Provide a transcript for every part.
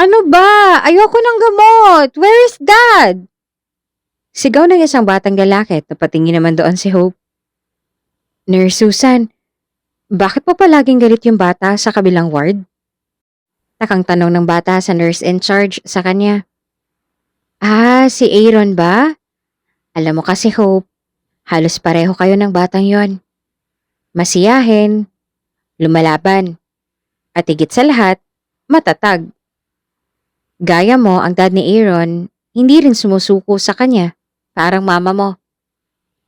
Ano ba? Ayoko ng gamot! Where is Dad? Sigaw ng isang batang lalaki at napatingin naman doon si Hope. Nurse Susan, bakit pa palaging galit yung bata sa kabilang ward? Takang tanong ng bata sa nurse in charge sa kanya. Ah, si Aaron ba? Alam mo kasi Hope, halos pareho kayo ng batang yon. Masiyahin, lumalaban, at higit sa lahat, matatag. Gaya mo, ang dad ni Aaron, hindi rin sumusuko sa kanya, parang mama mo.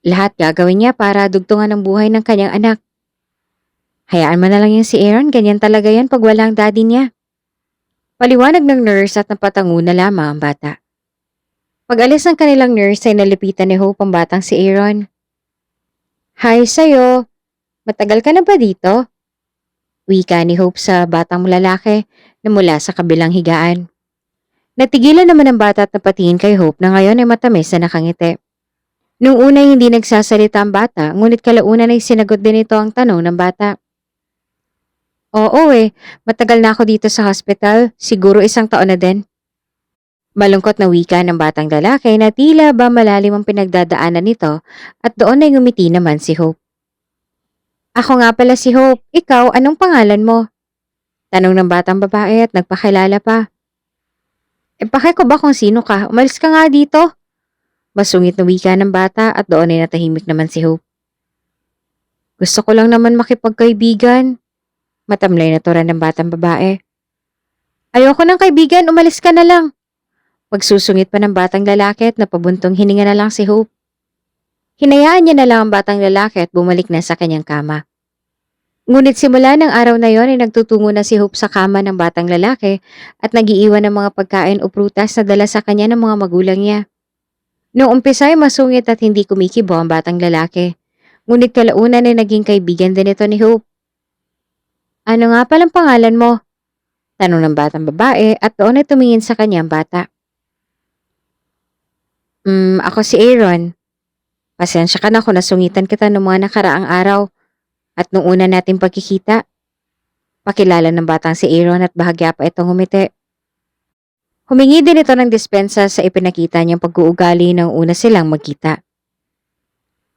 Lahat gagawin niya para dugtungan ang buhay ng kanyang anak. Hayaan mo na lang yung si Aaron, ganyan talaga yan pag wala ang daddy niya. Paliwanag ng nurse at napatango na lamang ang bata. Pag alis ng kanilang nurse ay nalipitan ni Hope ang batang si Aaron. Hi sa'yo, matagal ka na ba dito? Wika ni Hope sa batang lalaki na mula sa kabilang higaan. Natigilan naman ang bata at napatingin kay Hope na ngayon ay matamis na nakangiti. Nung una hindi nagsasalita ang bata, ngunit kalaunan ay sinagot din ito ang tanong ng bata. Oo matagal na ako dito sa hospital, siguro 1 taon na din. Malungkot na wika ng batang lalaki na tila ba malalim ang pinagdadaanan nito at doon ay ngumiti naman si Hope. Ako nga pala si Hope, ikaw anong pangalan mo? Tanong ng batang babae at nagpakilala pa. Pake ko ba kung sino ka? Umalis ka nga dito. Masungit na wika ng bata at doon ay natahimik naman si Hope. Gusto ko lang naman makipagkaibigan. Matamlay na tura ng batang babae. Ayoko ng kaibigan, umalis ka na lang. Pagsusungit pa ng batang lalaki at napabuntong hininga na lang si Hope. Hinayaan niya na lang ang batang lalaki at bumalik na sa kanyang kama. Ngunit simula ng araw na yon ay nagtutungo na si Hope sa kama ng batang lalaki at nagiiwan ng mga pagkain o prutas na dala sa kanya ng mga magulang niya. Noong umpisa ay masungit at hindi kumikibo ang batang lalaki. Ngunit kalaunan ay naging kaibigan din ito ni Hope. Ano nga palang pangalan mo? Tanong ng batang babae at doon ay tumingin sa kanyang bata. Ako si Aaron. Pasensya ka na kung nasungitan kita noong mga nakaraang araw at nung una nating pagkikita. Pakilala ng batang si Aaron at bahagya pa itong humiti. Humingi din ito ng dispensa sa ipinakita niyang pag-uugali nang una silang magkita.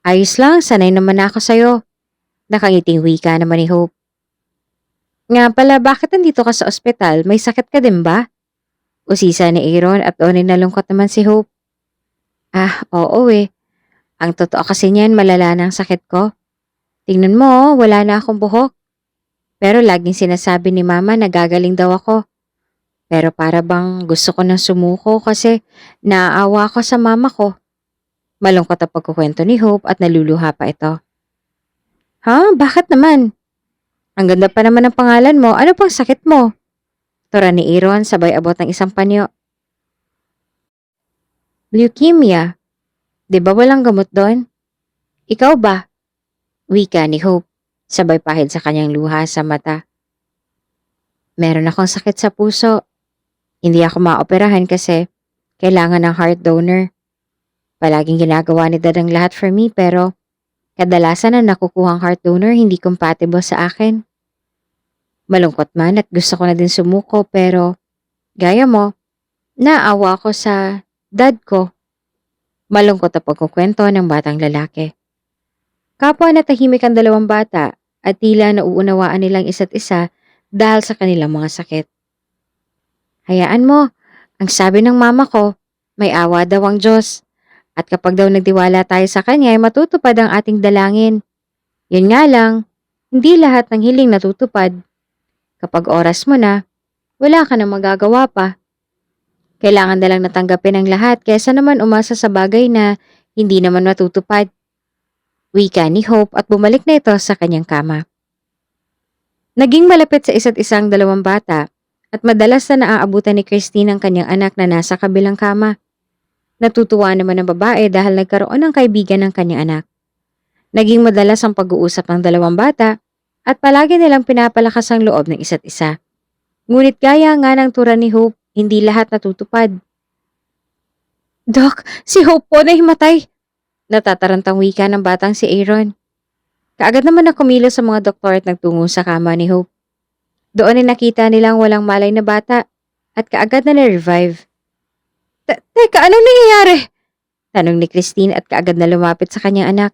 Ayos lang, sanay naman ako sa'yo. Nakangiting wika naman ni Hope. Nga pala, bakit nandito ka sa ospital? May sakit ka din ba? Usisa ni Aaron at doon ay nalungkot naman si Hope. Ah, oo Ang totoo kasi niyan malala na ang sakit ko. Tingnan mo, wala na akong buhok. Pero laging sinasabi ni Mama na gagaling daw ako. Pero para bang gusto ko nang sumuko kasi naaawa ako sa mama ko. Malungkot ang pagkukwento ni Hope at naluluha pa ito. Ha? Bakit naman? Ang ganda pa naman ng pangalan mo. Ano pang sakit mo? Tura ni Aaron sabay abot ng isang panyo. Leukemia. Di ba walang gamot doon? Ikaw ba? Wika ni Hope. Sabay pahid sa kanyang luha sa mata. Meron akong sakit sa puso. Hindi ako maoperahan kasi kailangan ng heart donor. Palaging ginagawa ni Dad ang lahat for me pero kadalasan na nakukuhang heart donor hindi compatible sa akin. Malungkot man at gusto ko na din sumuko pero gaya mo, naawa ako sa dad ko. Malungkot ang pagkukwento ng batang lalaki. Kapwa natahimik ang dalawang bata at tila nauunawaan nilang isa't isa dahil sa kanilang mga sakit. Hayaan mo, ang sabi ng mama ko, may awa daw ang Diyos. At kapag daw nagtiwala tayo sa Kanya ay matutupad ang ating dalangin. Yun nga lang, hindi lahat ng hiling natutupad. Kapag oras mo na, wala ka na magagawa pa. Kailangan na lang natanggapin ang lahat kaysa naman umasa sa bagay na hindi naman matutupad. Wika ni Hope at bumalik na ito sa kanyang kama. Naging malapit sa isa't isang dalawang bata at madalas na naaabutan ni Christine ang kanyang anak na nasa kabilang kama. Natutuwa naman ang babae dahil nagkaroon ng kaibigan ng kanyang anak. Naging madalas ang pag-uusap ng dalawang bata at palagi nilang pinapalakas ang loob ng isa't isa. Ngunit gaya nga ng tura ni Hope, hindi lahat natutupad. Doc, si Hope po na himatay. Natatarantang wika ng batang si Aaron. Kaagad naman na kumilos sa mga doktor at nagtungo sa kama ni Hope. Doon ay nakita nilang walang malay na bata at kaagad na na-revive. Teka, anong nangyayari? Tanong ni Christine at kaagad na lumapit sa kanyang anak.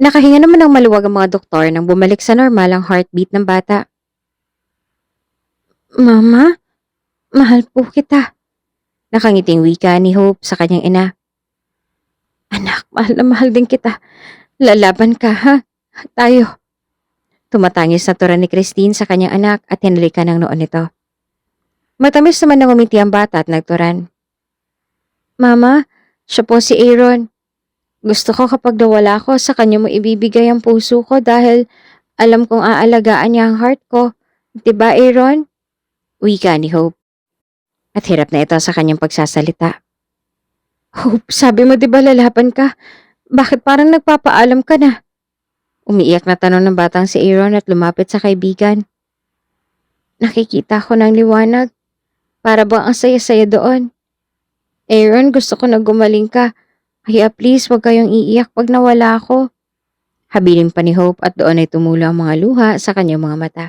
Nakahinga naman ng maluwag ang mga doktor nang bumalik sa normal ang heartbeat ng bata. Mama, mahal po kita. Nakangiting wika ni Hope sa kanyang ina. Anak, mahal na mahal din kita. Lalaban ka, ha? Tayo. Tumatangis na tura ni Christine sa kanyang anak at hinalikan ng noon nito. Matamis naman nang umiti ang bata at nagturan. Mama, siya po si Aaron. Gusto ko kapag nawala ko, sa kanya mo ibibigay ang puso ko dahil alam kong aalagaan niya ang heart ko. Diba, Aaron? Wika ni Hope. At hirap na ito sa kanyang pagsasalita. Hope, sabi mo diba lalaban ka? Bakit parang nagpapaalam ka na? Umiiyak na tanong ng batang si Aaron at lumapit sa kaibigan. Nakikita ko ng liwanag. Para bang ang saya-saya doon. Aaron, gusto ko na gumaling ka. Kaya please, huwag kayong iiyak pag nawala ako. Habilin pa ni Hope at doon ay tumulo ang mga luha sa kanyang mga mata.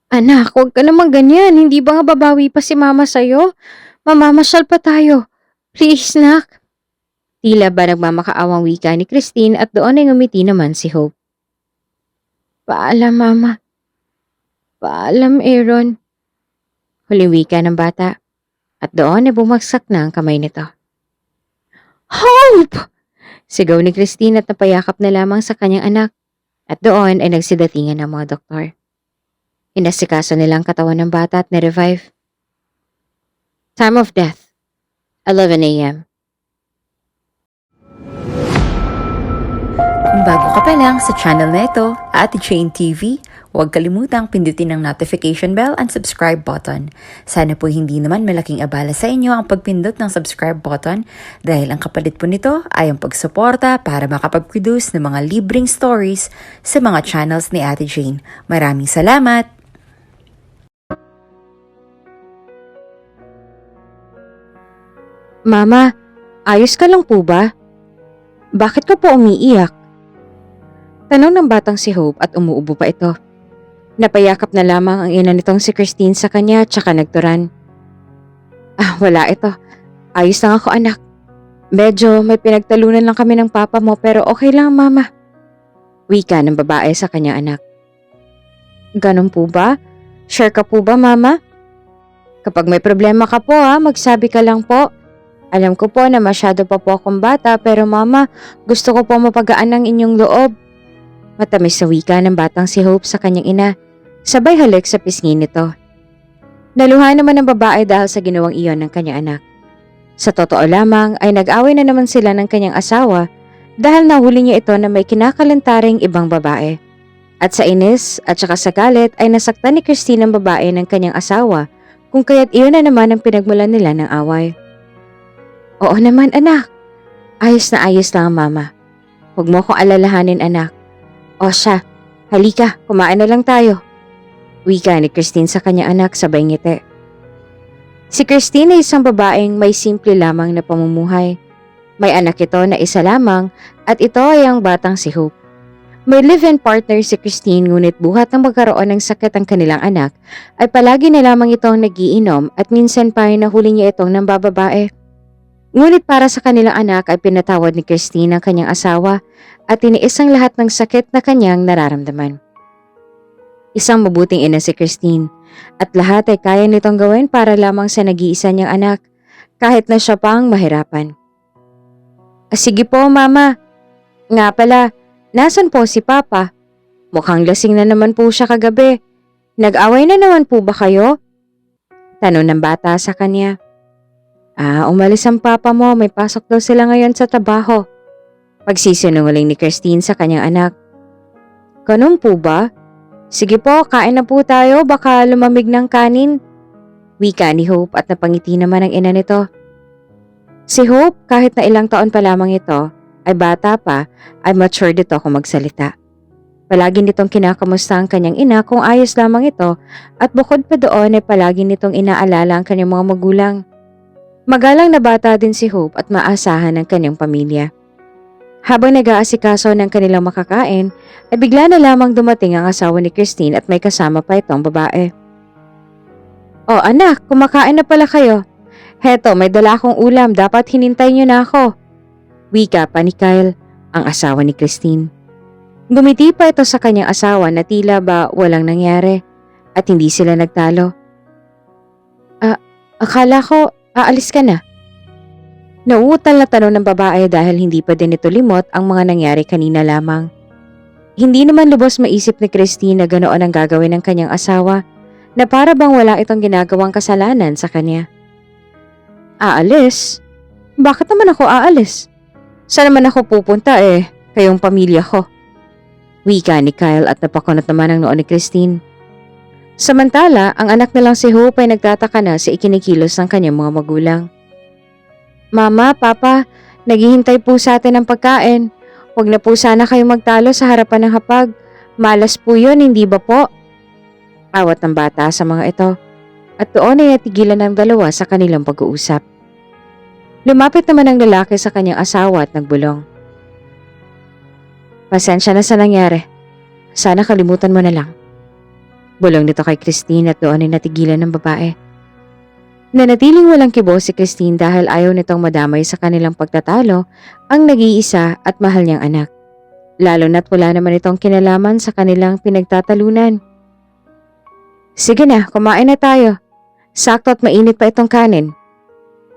Anak, huwag ka naman ganyan. Hindi ba nga babawi pa si mama sa'yo? Mamamasyal pa tayo. Please, nak. Tila ba nagmamakaawang wika ni Christine at doon ay ngumiti naman si Hope. Paalam, mama. Paalam, Aaron. Huling wika ng bata. At doon ay bumagsak na ang kamay nito. Hope! Sigaw ni Christine at napayakap na lamang sa kanyang anak. At doon ay nagsidatingan ng mga doktor. Inasikaso nilang katawan ng bata at na-revive. Time of death, 11 a.m. Kung bago ka pa lang sa channel na ito, Ate Jane TV, huwag kalimutang pindutin ang notification bell and subscribe button. Sana po hindi naman malaking abala sa inyo ang pagpindot ng subscribe button dahil ang kapalit po nito ay ang pagsuporta para makapag-produce ng mga libreng stories sa mga channels ni Ate Jane. Maraming salamat! Mama, ayos ka lang po ba? Bakit ka po umiiyak? Tanong ng batang si Hope at umuubo pa ito. Napayakap na lamang ang ina nitong si Christine sa kanya tsaka nagturan. Wala ito. Ayos lang ako anak. Medyo may pinagtalunan lang kami ng papa mo pero okay lang mama. Wika ng babae sa kanyang anak. Ganun po ba? Sure ka po ba mama? Kapag may problema ka po magsabi ka lang po. Alam ko po na masyado pa po akong bata pero mama, gusto ko po mapagaan ng inyong loob. Matamis na wika ng batang si Hope sa kanyang ina, sabay halik sa pisngi nito. Naluha naman ng babae dahil sa ginawang iyon ng kanyang anak. Sa totoo lamang ay nag-away na naman sila ng kanyang asawa dahil nahuli niya ito na may kinakalantaring ibang babae. At sa inis at saka sa galit ay nasaktan ni Christine ang babae ng kanyang asawa kung kaya't iyon na naman ang pinagmulan nila ng away. Oo naman anak. Ayos na ayos lang mama. Huwag mo akong alalahanin anak. O siya, halika, kumain na lang tayo. Wika ni Christine sa kanya anak sabay ngiti. Si Christine ay isang babaeng may simple lamang na pamumuhay. May anak ito na isa lamang at ito ay ang batang si Hope. May live-in partner si Christine ngunit buhat ng magkaroon ng sakit ang kanilang anak ay palagi na lamang itong nagiinom at minsan pa ay nahuli niya itong nambababae. Ngunit para sa kanilang anak ay pinatawad ni Christine ang kanyang asawa at tiniis ang lahat ng sakit na kanyang nararamdaman. Isang mabuting ina si Christine at lahat ay kaya nitong gawin para lamang sa nag-iisa niyang anak kahit na siya pang mahirapan. Sige po mama. Nga pala, nasan po si Papa? Mukhang lasing na naman po siya kagabi. Nag-away na naman po ba kayo? Tanong ng bata sa kanya. Umalis ang papa mo, may pasok daw sila ngayon sa trabaho. Pagsisinungaling ni Christine sa kanyang anak. Ganun po ba? Sige po, kain na po tayo, baka lumamig ng kanin. Wika ni Hope at napangiti naman ang ina nito. Si Hope, kahit na ilang taon pa lamang ito, ay bata pa, ay mature dito kung magsalita. Palagi nitong kinakamusta ang kanyang ina kung ayos lamang ito at bukod pa doon ay palagi nitong inaalala ang kanyang mga magulang. Magalang na bata din si Hope at maasahan ng kanyang pamilya. Habang nag-aasikaso ng kanilang makakain, ay bigla na lamang dumating ang asawa ni Christine at may kasama pa itong babae. Oh anak, kumakain na pala kayo. Heto, may dala akong ulam, dapat hinintay niyo na ako. Wika pa ni Kyle, ang asawa ni Christine. Gumiti pa ito sa kanyang asawa na tila ba walang nangyari at hindi sila nagtalo. Akala ko aalis ka na. Nauutal na tanong ng babae dahil hindi pa din ito limot ang mga nangyari kanina lamang. Hindi naman lubos maisip ni Christine na ganoon ang gagawin ng kanyang asawa na para bang wala itong ginagawang kasalanan sa kanya. Aalis? Bakit naman ako aalis? Saan naman ako pupunta kayong pamilya ko? Wika ni Kyle at napakunot naman ang noo ni Christine. Samantala, ang anak nilang si Hope ay nagtataka na sa ikinikilos ng kanyang mga magulang. Mama, Papa, naghihintay po sa atin ng pagkain. Huwag na po sana kayo magtalo sa harapan ng hapag. Malas po yun, hindi ba po? Awat ng bata sa mga ito at doon ay natigilan ng dalawa sa kanilang pag-uusap. Lumapit naman ang lalaki sa kanyang asawa at nagbulong. Pasensya na sa nangyari. Sana kalimutan mo na lang. Bulong nito kay Christine at doon ay natigilan ng babae. Nanatiling walang kibo si Christine dahil ayaw nitong madamay sa kanilang pagtatalo ang nag-iisa at mahal niyang anak. Lalo na't wala naman itong kinalaman sa kanilang pinagtatalunan. Sige na, kumain na tayo. Sakto at mainit pa itong kanin.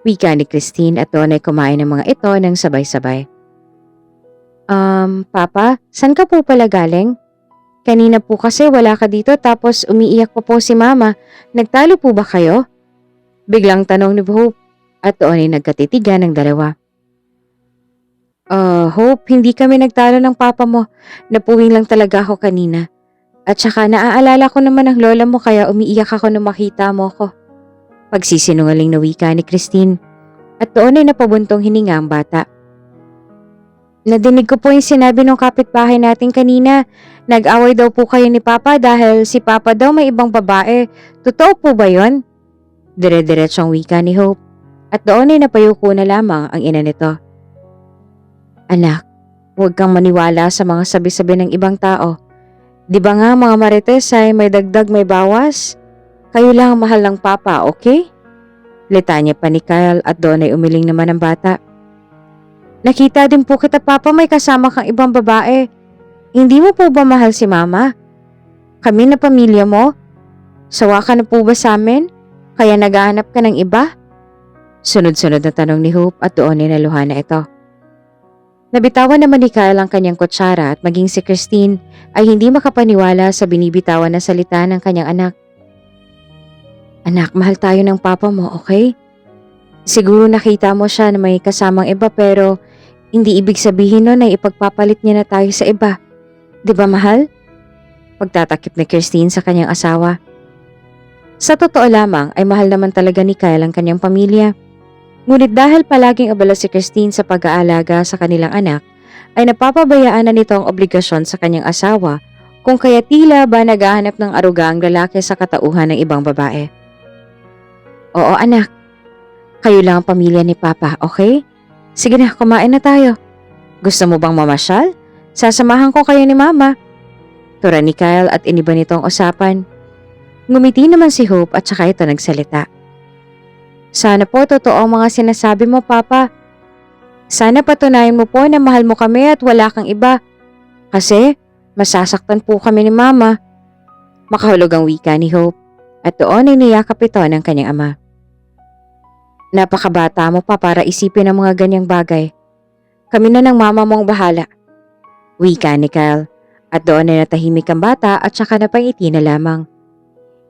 Wika ni Christine at doon ay kumain ng mga ito ng sabay-sabay. Papa, saan ka po pala galing? Kanina po kasi wala ka dito tapos umiiyak pa po si Mama. Nagtalo po ba kayo? Biglang tanong ni Hope at doon ay nagkatitigan ng dalawa. Hope, hindi kami nagtalo ng papa mo. Napuwing lang talaga ako kanina. At saka naaalala ko naman ang lola mo kaya umiiyak ako nung makita mo ko. Pagsisinungaling na wika ni Christine at doon ay napabuntong hininga ang bata. Nadinig ko po yung sinabi ng kapitbahay natin kanina. Nag-away daw po kayo ni Papa dahil si Papa daw may ibang babae. Totoo po ba yon? Dire-diretsong wika ni Hope at doon ay napayuko na lamang ang ina nito. Anak, huwag kang maniwala sa mga sabi-sabi ng ibang tao. Di ba nga mga marites ay may dagdag may bawas? Kayo lang ang mahal ng Papa, okay? Litanya pa ni Kyle at doon ay umiling naman ang bata. Nakita din po kita Papa may kasama kang ibang babae. Hindi mo po ba mahal si Mama? Kami na pamilya mo? Sawa ka na po ba sa amin? Kaya naghahanap ka ng iba? Sunod-sunod na tanong ni Hope at doon ay naluha na ito. Nabitawan naman ni Kyle ang kanyang kutsara at maging si Christine ay hindi makapaniwala sa binibitawan na salita ng kanyang anak. Anak, mahal tayo ng Papa mo, okay? Siguro nakita mo siya na may kasamang iba pero hindi ibig sabihin nun ay ipagpapalit niya na tayo sa iba. Di ba mahal? Pagtatakip ni Christine sa kanyang asawa. Sa totoo lamang ay mahal naman talaga ni Kyle ang kanyang pamilya. Ngunit dahil palaging abala si Christine sa pag-aalaga sa kanilang anak, ay napapabayaan na nito ang obligasyon sa kanyang asawa kung kaya tila ba naghahanap ng aruga ang lalaki sa katauhan ng ibang babae. Oo anak, kayo lang ang pamilya ni Papa, okay? Sige na, kumain na tayo. Gusto mo bang mamasyal? Sasamahan ko kayo ni Mama. Tura ni Kyle at iniba nitong usapan. Ngumiti naman si Hope at saka ito nagsalita. Sana po totoo ang mga sinasabi mo, Papa. Sana patunayan mo po na mahal mo kami at wala kang iba. Kasi masasaktan po kami ni Mama. Makahulog ang wika ni Hope at doon ay niyakap ito ng kanyang ama. Napakabata mo pa para isipin ang mga ganyang bagay. Kami na ng mama mong bahala. Wika ni Kyle at doon ay natahimik ang bata at saka napangiti na lamang.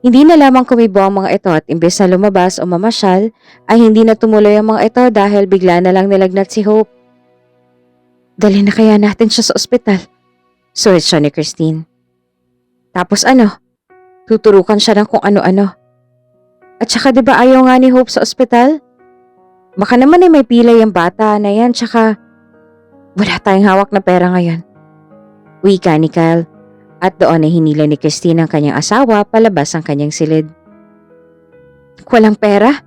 Hindi na lamang kumibo ang mga ito at imbes na lumabas o mamasyal ay hindi na tumuloy ang mga ito dahil bigla na lang nilagnat si Hope. Dali na kaya natin siya sa ospital. Suwit siya ni Christine. Tapos ano? Tuturukan siya ng kung ano-ano. At saka diba ayaw nga ni Hope sa ospital? Baka naman ay may pilay ang bata na yan tsaka wala tayong hawak na pera ngayon. Wika ni Kyle at doon ay hinila ni Christine ang kanyang asawa palabas ang kanyang silid. Walang pera?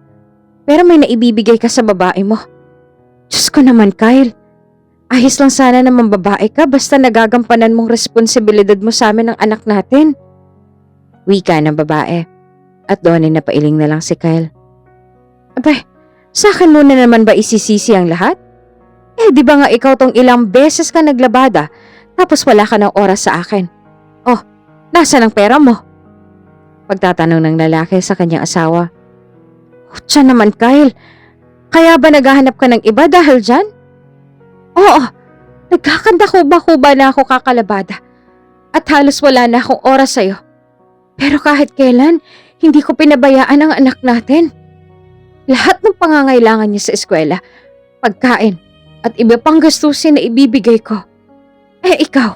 Pero may naibibigay ka sa babae mo. Diyos ko naman Kyle. Ayos lang sana naman babae ka basta nagagampanan mong responsibilidad mo sa amin ng anak natin. Wika ng babae. At doon ay napailing na lang si Kyle. Abay, sa akin mo na naman ba isisisi ang lahat? Di ba nga ikaw tong ilang beses ka naglabada tapos wala ka ng oras sa akin? Oh, nasaan ang pera mo? Pagtatanong ng lalaki sa kanyang asawa. Tiyan naman Kyle, kaya ba naghahanap ka ng iba dahil dyan? Oo, nagkakanda kuba-kuba na ako kakalabada at halos wala na akong oras sa'yo. Pero kahit kailan, hindi ko pinabayaan ang anak natin. Lahat ng pangangailangan niya sa eskwela, pagkain, at iba pang gastusin na ibibigay ko. Ikaw,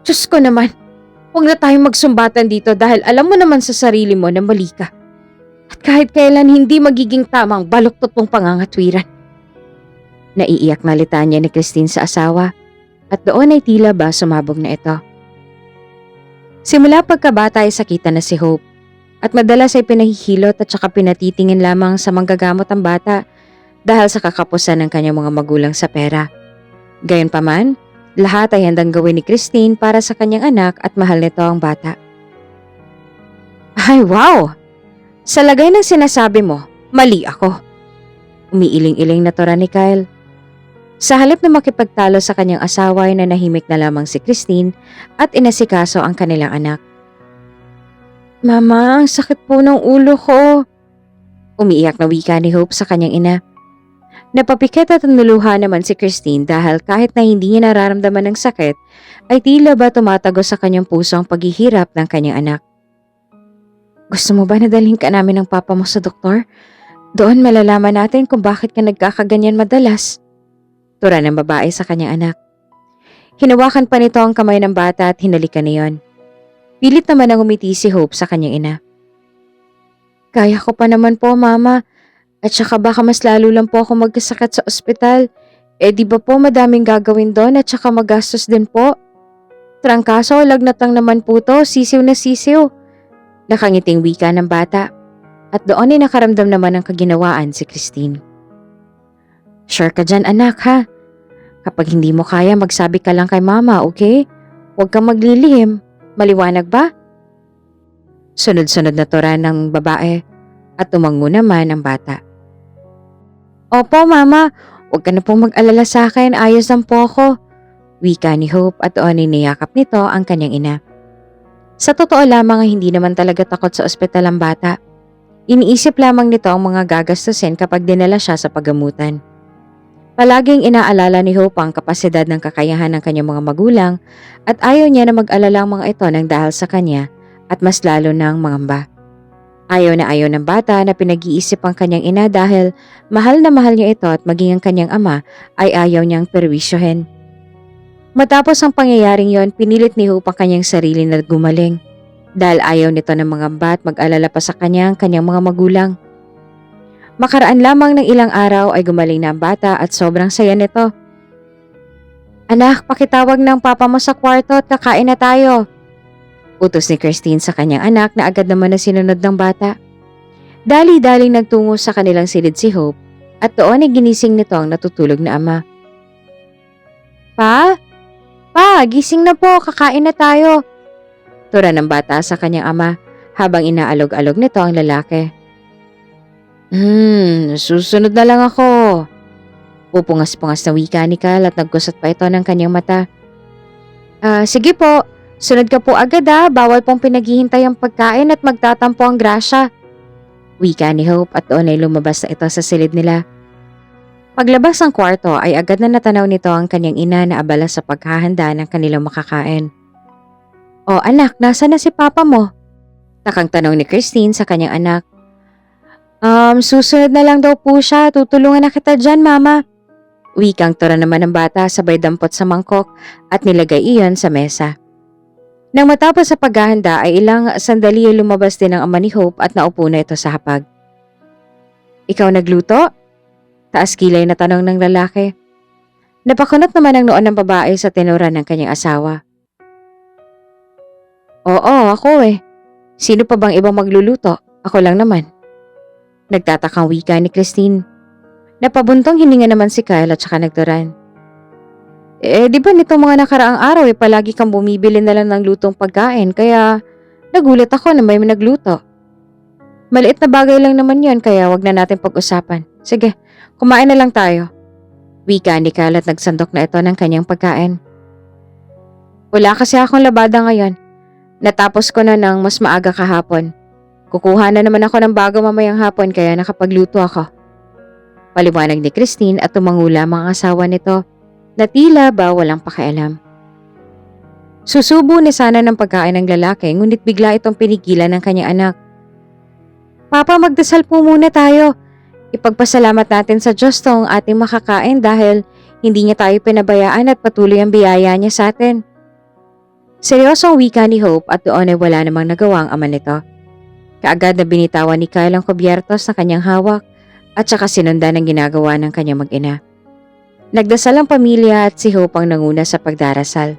Diyos ko naman, huwag na tayong magsumbatan dito dahil alam mo naman sa sarili mo na mali ka. At kahit kailan hindi magiging tamang baluktot mong pangangatwiran. Naiiyak na litanya ni Christine sa asawa at doon ay tila ba sumabog na ito. Simula pagkabata ay sakita na si Hope at madalas ay pinahihilot at saka pinatitingin lamang sa manggagamot ang bata dahil sa kakapusan ng kanyang mga magulang sa pera. Gayunpaman, lahat ay handang gawin ni Christine para sa kanyang anak at mahal nito ang bata. Ay wow! Sa lagay ng sinasabi mo, mali ako. Umiiling-iling na tora ni Kyle. Sa halip na makipagtalo sa kanyang asawa ay nanahimik na lamang si Christine at inasikaso ang kanilang anak. Mama, ang sakit po ng ulo ko. Umiiyak na wika ni Hope sa kanyang ina. Napapikit at nuluha naman si Christine dahil kahit na hindi niya nararamdaman ng sakit, ay tila ba tumatago sa kanyang puso ang paghihirap ng kanyang anak. Gusto mo ba na dalhin ka namin ng papa mo sa doktor? Doon malalaman natin kung bakit ka nagkakaganyan madalas. Tura ng babae sa kanyang anak. Hinawakan pa nito ang kamay ng bata at hinalikan niyon. Pilit naman ang umiti si Hope sa kanyang ina. Kaya ko pa naman po, Mama. At saka baka mas lalo lang po ako magkasakit sa ospital. Di ba po madaming gagawin doon at saka magastos din po? Trangkaso, lagnat lang naman po to, sisiw na sisiw. Nakangiting wika ng bata. At doon ay nakaramdam naman ng kaginawaan si Christine. Sure ka dyan anak ha? Kapag hindi mo kaya magsabi ka lang kay mama, okay? Huwag kang maglilihim. Maliwanag ba? Sunod-sunod na tura ng babae at tumango naman ang bata. Opo mama, huwag ka na pong mag-alala sa akin, ayos lang po ako. Wika ni Hope at doon ay niyakap nito ang kanyang ina. Sa totoo lamang ay hindi naman talaga takot sa ospital ang bata. Iniisip lamang nito ang mga gagastusin kapag dinala siya sa paggamutan. Palaging inaalala ni Hope ang kapasidad ng kakayahan ng kanyang mga magulang at ayaw niya na mag-alala ang mga ito ng dahil sa kanya at mas lalo ng mangamba. Ayaw ng bata na pinag-iisip ang kanyang ina dahil mahal na mahal niya ito at maging ang kanyang ama ay ayaw niyang perwisyohin. Matapos ang pangyayaring yon, pinilit ni Hope ang kanyang sarili na gumaling dahil ayaw nito ng mangamba at mag-alala pa sa kanyang mga magulang. Makaraan lamang ng ilang araw ay gumaling na ang bata at sobrang saya nito. Anak, pakitawag ng papa mo sa kwarto at kakain na tayo. Utos ni Christine sa kanyang anak na agad naman na sinunod ng bata. Dali-daling nagtungo sa kanilang silid si Hope at doon ay ginising nito ang natutulog na ama. Pa, gising na po, kakain na tayo. Tura ng bata sa kanyang ama habang inaalog-alog nito ang lalaki. Susunod na lang ako. Pupungas-pungas na wika ni Kyle at nagkusot pa ito ng kanyang mata. Sige po, sunod ka po agad bawal pong pinaghihintay ang pagkain at magtatampo ang grasya. Wika ni Hope at doon ay lumabas na ito sa silid nila. Paglabas ng kwarto ay agad na natanaw nito ang kanyang ina na abala sa paghahanda ng kanilang makakain. O anak, nasa na si papa mo? Takang tanong ni Christine sa kanyang anak. Susunod na lang daw po siya. Tutulungan na kita dyan, mama. Wikang tura naman ng bata sabay dampot sa mangkok at nilagay iyon sa mesa. Nang matapos sa paghahanda ay ilang sandali ay lumabas din ang ama ni Hope at naupo na ito sa hapag. Ikaw nagluto? Taas kilay na tanong ng lalaki. Napakunot naman ang noon ng babae sa tenura ng kanyang asawa. Oo, ako Sino pa bang ibang magluluto? Ako lang naman. Nagtatakang wika ni Christine. Napabuntong hininga naman si Kyle at saka nagturan. Di ba nitong mga nakaraang araw palagi kang bumibili na lang ng lutong pagkain kaya nagulat ako na may nagluto. Maliit na bagay lang naman yon kaya wag na natin pag-usapan. Sige, kumain na lang tayo. Wika ni Kyle at nagsandok na ito ng kanyang pagkain. Wala kasi akong labada ngayon. Natapos ko na ng mas maaga kahapon. Kukuha na naman ako ng bago mamayang hapon kaya nakapagluto ako. Paliwanag ni Christine at tumangula mga asawa nito na tila ba walang pakialam. Susubo ni sana ng pagkain ng lalaki ngunit bigla itong pinigilan ng kanyang anak. Papa, magdasal po muna tayo. Ipagpasalamat natin sa Diyos tong ating makakain dahil hindi niya tayo pinabayaan at patuloy ang biyaya niya sa atin. Seryosong wika ni Hope at doon ay wala namang nagawa ang ama nito. Kaagad na binitawan ni Kyle ang kubyertos na kanyang hawak at saka sinundan ang ginagawa ng kanyang mag-ina. Nagdasal ang pamilya at si Hope ang nanguna sa pagdarasal.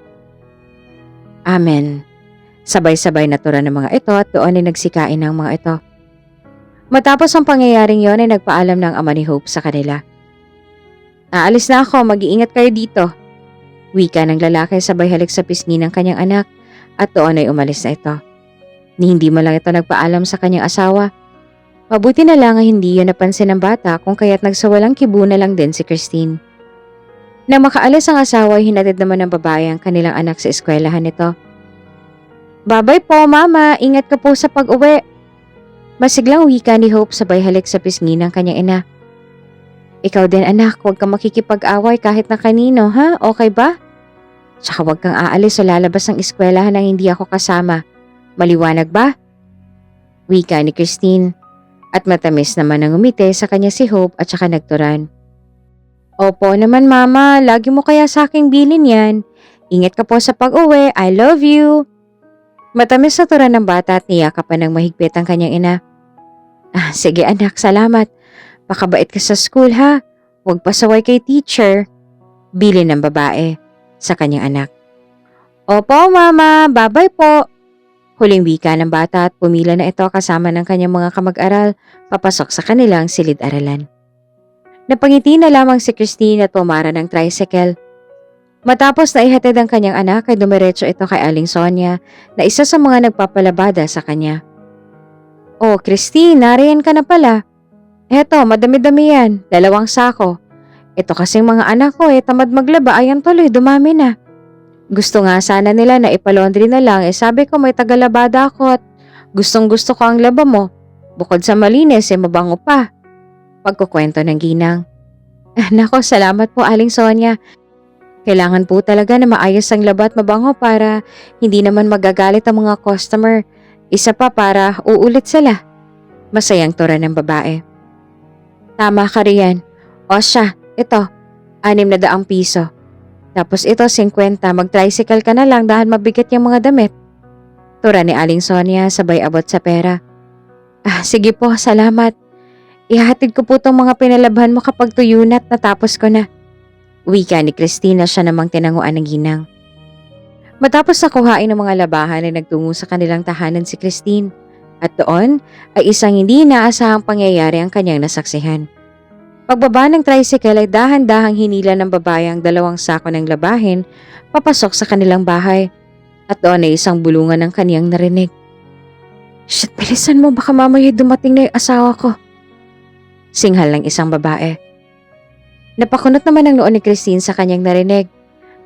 Amen. Sabay-sabay natura ng mga ito at doon ay nagsikain ng mga ito. Matapos ang pangyayaring yon ay nagpaalam ng ama ni Hope sa kanila. Aalis na ako, mag-iingat kayo dito. Wika ng lalaki sabay halik sa pisngi ng kanyang anak at doon ay umalis na ito. Ni hindi man lang ito nagpaalam sa kanyang asawa. Mabuti na lang ay hindi yun napansin ng bata kung kaya't nagsawalang kibo na lang din si Christine. Nang makaalis ang asawa ay hinatid naman ng babae ang kanilang anak sa eskwelahan nito. Babay po mama, ingat ka po sa pag-uwi. Masiglang wika ni Hope sabay halik sa pisngi ng kanyang ina. Ikaw din anak, huwag kang makikipag-away kahit na kanino, ha? Okay ba? Tsaka huwag kang aalis o lalabas ng eskwelahan nang hindi ako kasama. Maliwanag ba? Wika ni Christine. At matamis naman ang umiti sa kanya si Hope at saka nagturan. Opo naman mama, lagi mo kaya sa aking bilin yan. Ingat ka po sa pag-uwi, I love you. Matamis na turan ng bata at niyakapan ng mahigpit ang kanyang ina. Sige anak, salamat. Pakabait ka sa school ha. Huwag pasaway kay teacher. Bilin ng babae sa kanyang anak. Opo mama, babay po. Huling wika ng bata at pumila na ito kasama ng kanyang mga kamag-aral papasok sa kanilang silid-aralan. Napangiti na lamang si Christine at pumara ng tricycle. Matapos na ihatid ang kanyang anak ay dumiretso ito kay Aling Sonia na isa sa mga nagpapalabada sa kanya. Oh Christine, nariyan ka na pala. Eto, madami-dami yan, 2 sako. Ito kasing mga anak ko tamad maglaba, ayan tuloy, dumami na. Gusto nga sana nila na ipalaundry na lang sabi ko may tagalabada ako at gustong gusto ko ang laba mo. Bukod sa malinis mabango pa. Pagkukwento ng ginang. Nako, salamat po Aling Sonia. Kailangan po talaga na maayos ang laba at mabango para hindi naman magagalit ang mga customer. Isa pa para uulit sila. Masayang tura ng babae. Tama ka riyan. O siya, ito, 600 piso. Tapos ito 50, mag-tricycle ka na lang dahil mabigat yung mga damit. Tura ni Aling Sonia sabay abot sa pera. Sige po, salamat. Ihahatid ko po tong mga pinalabhan mo kapag tuyo na at natapos ko na. Wika ni Christina siya namang tinanguan ng ginang. Matapos nakuhain ng mga labahan ay nagtungo sa kanilang tahanan si Christine. At doon ay isang hindi inaasahang pangyayari ang kanyang nasaksihan. Pagbaba ng tricycle ay dahan-dahang hinila ng babae ang 2 sako ng labahin papasok sa kanilang bahay. At doon ay isang bulungan ng kaniyang narinig. Shit, bilisan mo baka mamaya dumating na yung asawa ko. Singhal ng isang babae. Napakunot naman ang noon ni Christine sa kanyang narinig.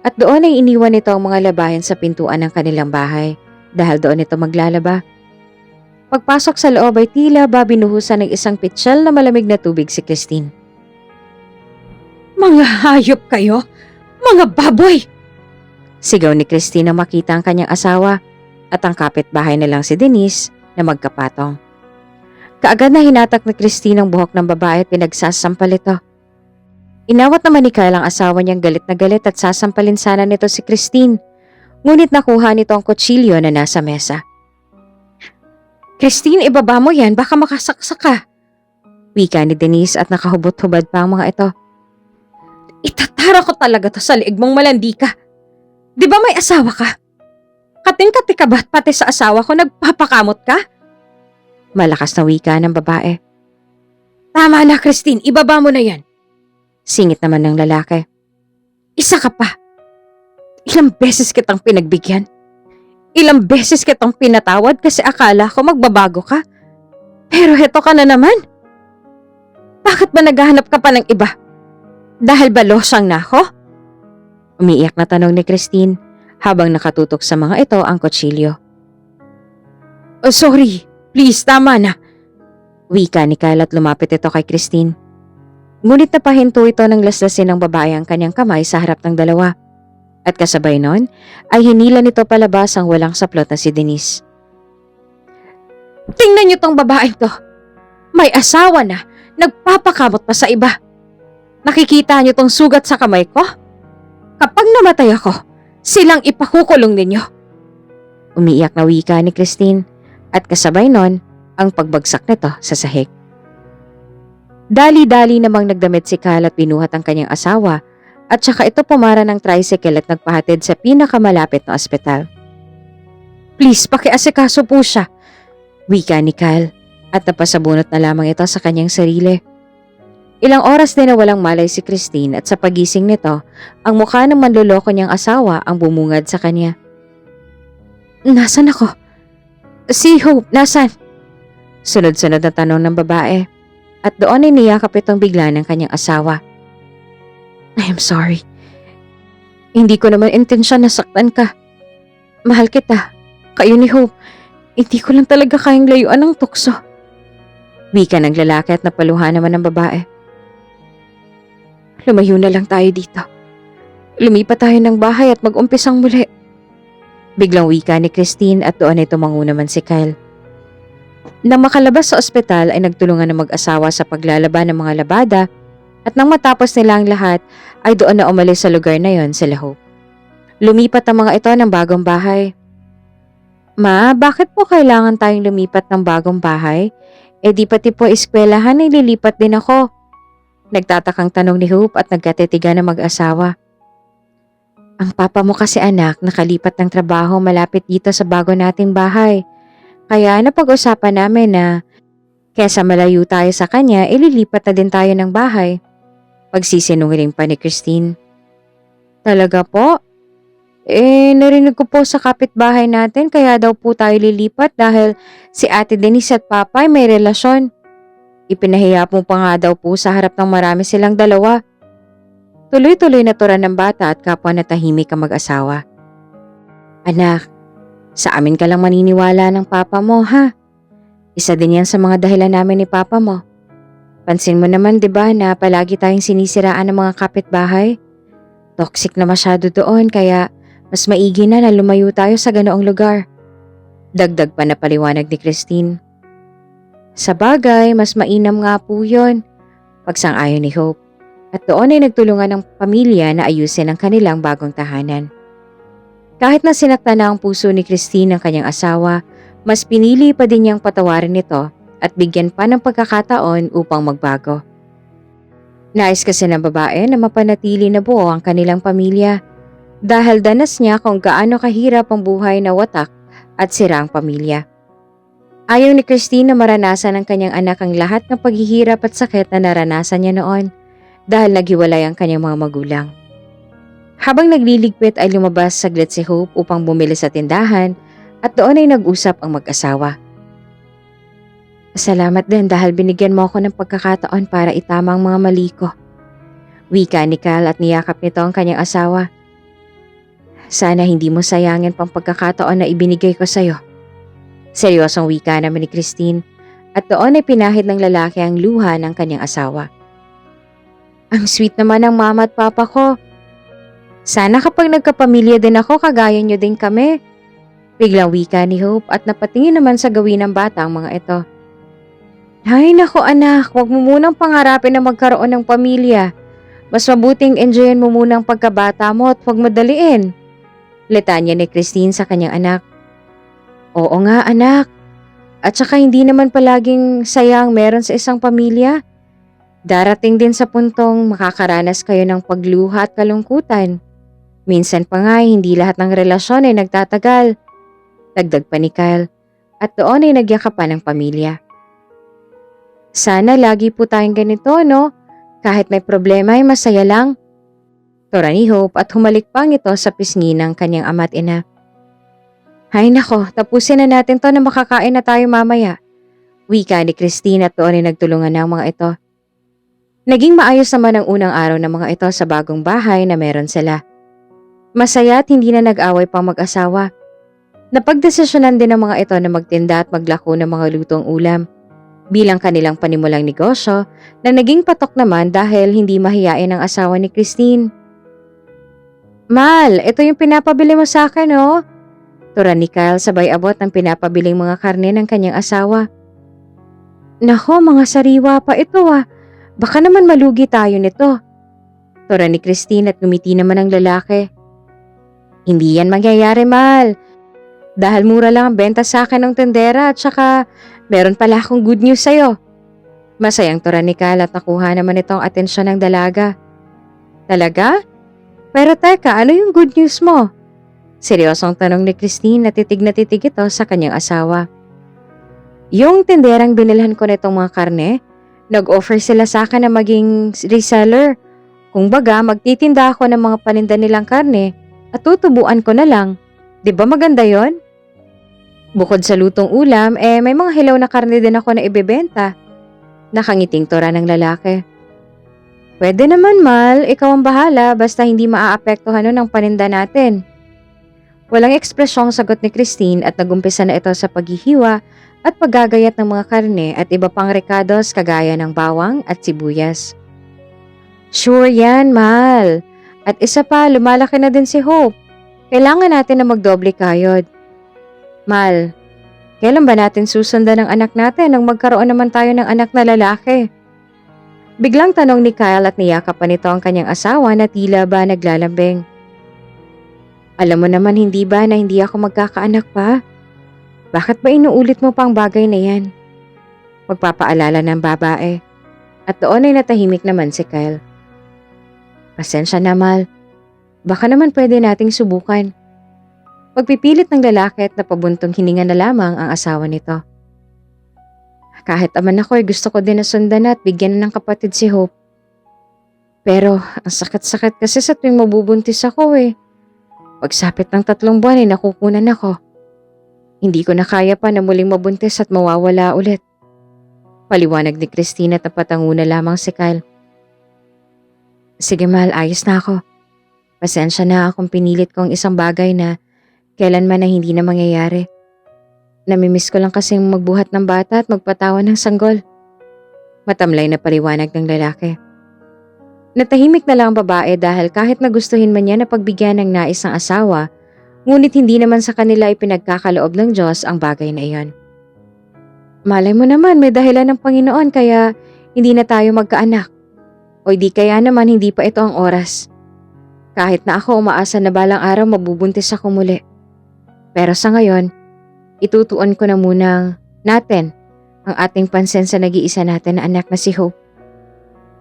At doon ay iniwan nito ang mga labahin sa pintuan ng kanilang bahay dahil doon ito maglalaba. Pagpasok sa loob ay tila ba binuhusan ng isang pitsyal na malamig na tubig si Christine. Mga hayop kayo! Mga baboy! Sigaw ni Christine nang makita ang kanyang asawa at ang kapitbahay na lang si Denise na magkapatong. Kaagad na hinatak ni Christine ang buhok ng babae at pinagsasampal ito. Inawat naman ni Kyle ang asawa niyang galit na galit at sasampalin sana nito si Christine. Ngunit nakuha nito ang kutsilyo na nasa mesa. Christine, ibaba mo yan, baka makasaksak ka. Wika ni Denise at nakahubot-hubad pa ang mga ito. Itatara ko talaga to sa liig mong malandi ka. Di ba may asawa ka? Kating-kati ka ba pati sa asawa ko nagpapakamot ka? Malakas na wika ng babae. Tama na Christine, ibaba mo na yan. Singit naman ng lalaki. Isa ka pa. Ilang beses kitang pinagbigyan. Ilang beses kitang pinatawad kasi akala ko magbabago ka. Pero heto ka na naman. Bakit ba naghahanap ka pa ng iba? Dahil ba losyang na ako? Umiiyak na tanong ni Christine habang nakatutok sa mga ito ang kutsilyo. Oh, sorry. Please, tama na. Wika ni Kyle at lumapit ito kay Christine. Ngunit napahinto ito ng laslasin ng babae ang kanyang kamay sa harap ng dalawa. At kasabay nun, ay hinila nito palabas ang walang saplot na si Denise. Tingnan niyo tong babaeng to. May asawa na, nagpapakamot pa sa iba. Nakikita niyo tong sugat sa kamay ko? Kapag namatay ako, silang ipakukulong ninyo. Umiiyak na wika ni Christine at kasabay nun ang pagbagsak nito sa sahig. Dali-dali namang nagdamit si Kyle at binuhat ang kanyang asawa at saka ito pumara ng tricycle at nagpahatid sa pinakamalapit na ospital. Please, pakiasikaso po siya, wika ni Kyle at napasabunot na lamang ito sa kanyang sarili. Ilang oras din na walang malay si Christine at sa pagising nito, ang mukha ng manloloko niyang asawa ang bumungad sa kanya. Nasaan ako? Si Hope, nasaan? Sunod-sunod na tanong ng babae at doon ay niyakap itong bigla ng kanyang asawa. I am sorry. Hindi ko naman intensyon na saktan ka. Mahal kita. Kayo ni Hope. Hindi ko lang talaga kayang layuan ng tukso. Wika ng lalaki at napaluhan naman ng babae. Lumayo na lang tayo dito. Lumipat tayo ng bahay at mag-umpisang muli. Biglang wika ni Christine at doon ay tumango naman si Kyle. Nang makalabas sa ospital ay nagtulungan ng mag-asawa sa paglalaban ng mga labada at nang matapos nila ang lahat ay doon na umalis sa lugar na yon sila Hope. Lumipat ang mga ito ng bagong bahay. Ma, bakit po kailangan tayong lumipat ng bagong bahay? Di pati po eskwelahan ay lilipat din ako. Nagtatakang tanong ni Hope at nagkatitigan ng mag-asawa. Ang papa mo kasi anak nakalipat ng trabaho malapit dito sa bago nating bahay. Kaya napag-usapan namin na kesa malayo tayo sa kanya, ililipat na din tayo ng bahay. Pagsisinungaling pa ni Christine. Talaga po? Narinig ko po sa kapitbahay natin kaya daw po tayo lilipat dahil si Ate Denise at Papa ay may relasyon. Ipinahiya mo pa nga daw po sa harap ng marami silang dalawa. Tuloy-tuloy na turan ng bata at kapwa na tahimik ang mag-asawa. Anak, sa amin ka lang maniniwala ng Papa mo ha? Isa din yan sa mga dahilan namin ni Papa mo. Pansin mo naman 'di ba na palagi tayong sinisiraan ng mga kapitbahay? Toxic na masyado doon kaya mas maigi na lumayo tayo sa ganoong lugar. Dagdag pa na paliwanag ni Christine. Sa bagay, mas mainam nga po yun. Pagsang-ayon ni Hope. At doon ay nagtulungan ng pamilya na ayusin ang kanilang bagong tahanan. Kahit na sinaktan na ang puso ni Christine ng kanyang asawa, mas pinili pa din niyang patawarin ito at bigyan pa ng pagkakataon upang magbago. Nais kasi ng babae na mapanatili na buo ang kanilang pamilya dahil danas niya kung gaano kahirap ang buhay na watak at sira ang pamilya. Ayaw ni Christine na maranasan ng kanyang anak ang lahat ng paghihirap at sakit na naranasan niya noon dahil naghiwalay ang kanyang mga magulang. Habang nagliligpit ay lumabas saglit si Hope upang bumili sa tindahan at doon ay nag-usap ang mag-asawa. Salamat din dahil binigyan mo ako ng pagkakataon para itama ang mga mali ko. Wika ni Kyle at niyakap nito ang kanyang asawa. Sana hindi mo sayangin pang pagkakataon na ibinigay ko sa'yo. Seryosong wika naman ni Christine at doon ay pinahid ng lalaki ang luha ng kanyang asawa. Ang sweet naman ng mama at papa ko. Sana kapag nagkapamilya din ako kagaya niyo din kami. Biglang wika ni Hope at napatingin naman sa gawin ng bata ang mga ito. Ay nako anak, huwag mo munang pangarapin na magkaroon ng pamilya. Mas mabuting enjoyin mo munang pagkabata mo at huwag madaliin. Litanya ni Christine sa kanyang anak. Oo nga anak. At saka hindi naman palaging sayang meron sa isang pamilya. Darating din sa puntong makakaranas kayo ng pagluha at kalungkutan. Minsan pa nga hindi lahat ng relasyon ay nagtatagal. Dagdag pa ni Kyle at doon ay nagyakapan ng pamilya. Sana lagi po tayong ganito, no? Kahit may problema ay masaya lang. Tura ni Hope at humalik pang ito sa pisngi ng kanyang ama at ina. Hay nako, tapusin na natin to na makakain na tayo mamaya. Wika ni Christine at doon ay nagtulungan ng mga ito. Naging maayos naman ang unang araw ng mga ito sa bagong bahay na meron sila. Masaya at hindi na nag-away pang mag-asawa. Napagdesisyonan din ng mga ito na magtinda at maglako ng mga lutong ulam bilang kanilang panimulang negosyo na naging patok naman dahil hindi mahiyain ang asawa ni Christine. Mal, ito yung pinapabili mo sa akin, oh. Turan ni Kyle sabay abot ng pinapabiling mga karne ng kanyang asawa. Nako, mga sariwa pa ito ah. Baka naman malugi tayo nito. Turan ni Christine at ngumiti naman ang lalaki. Hindi yan mangyayari, Mal. Dahil mura lang ang benta sa akin ng tendera at saka meron pala akong good news sa'yo. Masayang turan ni Kyle at nakuha naman itong atensyon ng dalaga. Talaga? Pero teka, ano yung good news mo? Seryosong tanong ni Christine na titig ito sa kanyang asawa. Yung tinderang binilhan ko nitong mga karne, nag-offer sila sa akin na maging reseller. Kung baga, magtitinda ako ng mga paninda nilang karne at tutubuan ko na lang. 'Di ba maganda yon? Bukod sa lutong ulam, may mga hilaw na karne din ako na ibebenta. Nakangiting tura ng lalaki. Pwede naman, Mal. Ikaw ang bahala basta hindi maaapektuhan nun ang paninda natin. Walang ekspresyong sagot ni Christine at nagumpisa na ito sa paghihiwa at paggagayat ng mga karne at iba pang rekados kagaya ng bawang at sibuyas. Sure yan, Mal. At isa pa, lumalaki na din si Hope. Kailangan natin na magdoble kayod. Mal, kailan ba natin susundan ang anak natin nang magkaroon naman tayo ng anak na lalaki? Biglang tanong ni Kyle at niyakapan nito ang kanyang asawa na tila ba naglalambing. Alam mo naman hindi ba na hindi ako magkakaanak pa? Bakit ba inuulit mo pang bagay na yan? Magpapaalala ng babae. At doon ay natahimik naman si Kyle. Pasensya na, Mal. Baka naman pwede nating subukan. Pagpipilit ng lalaki at napabuntong hininga na lamang ang asawa nito. Kahit aman ako gusto ko din na sundan at bigyan ng kapatid si Hope. Pero ang sakit-sakit kasi sa tuwing mabubuntis ako Pagsapit ng 3 buwan ay nakukunan ako. Hindi ko na kaya pa na muling mabuntis at mawawala ulit. Paliwanag ni Christina at napatanguna lamang si Kyle. Sige, Mal, ayos na ako. Pasensya na akong pinilit kong isang bagay na kailanman na hindi na mangyayari. Namimiss ko lang kasing magbuhat ng bata at magpatawan ng sanggol. Matamlay na paliwanag ng lalaki. Natahimik na lang ang babae dahil kahit nagustuhin man niya na pagbigyan ng nais ng asawa, ngunit hindi naman sa kanila ipinagkakaloob ng Diyos ang bagay na iyon. Malay mo naman may dahilan ng Panginoon kaya hindi na tayo magkaanak. O di kaya naman hindi pa ito ang oras. Kahit na ako umaasa na balang araw mabubuntis ako muli. Pero sa ngayon, itutuon ko na munang natin ang ating pansin sa nag-iisa natin na anak na si Hope.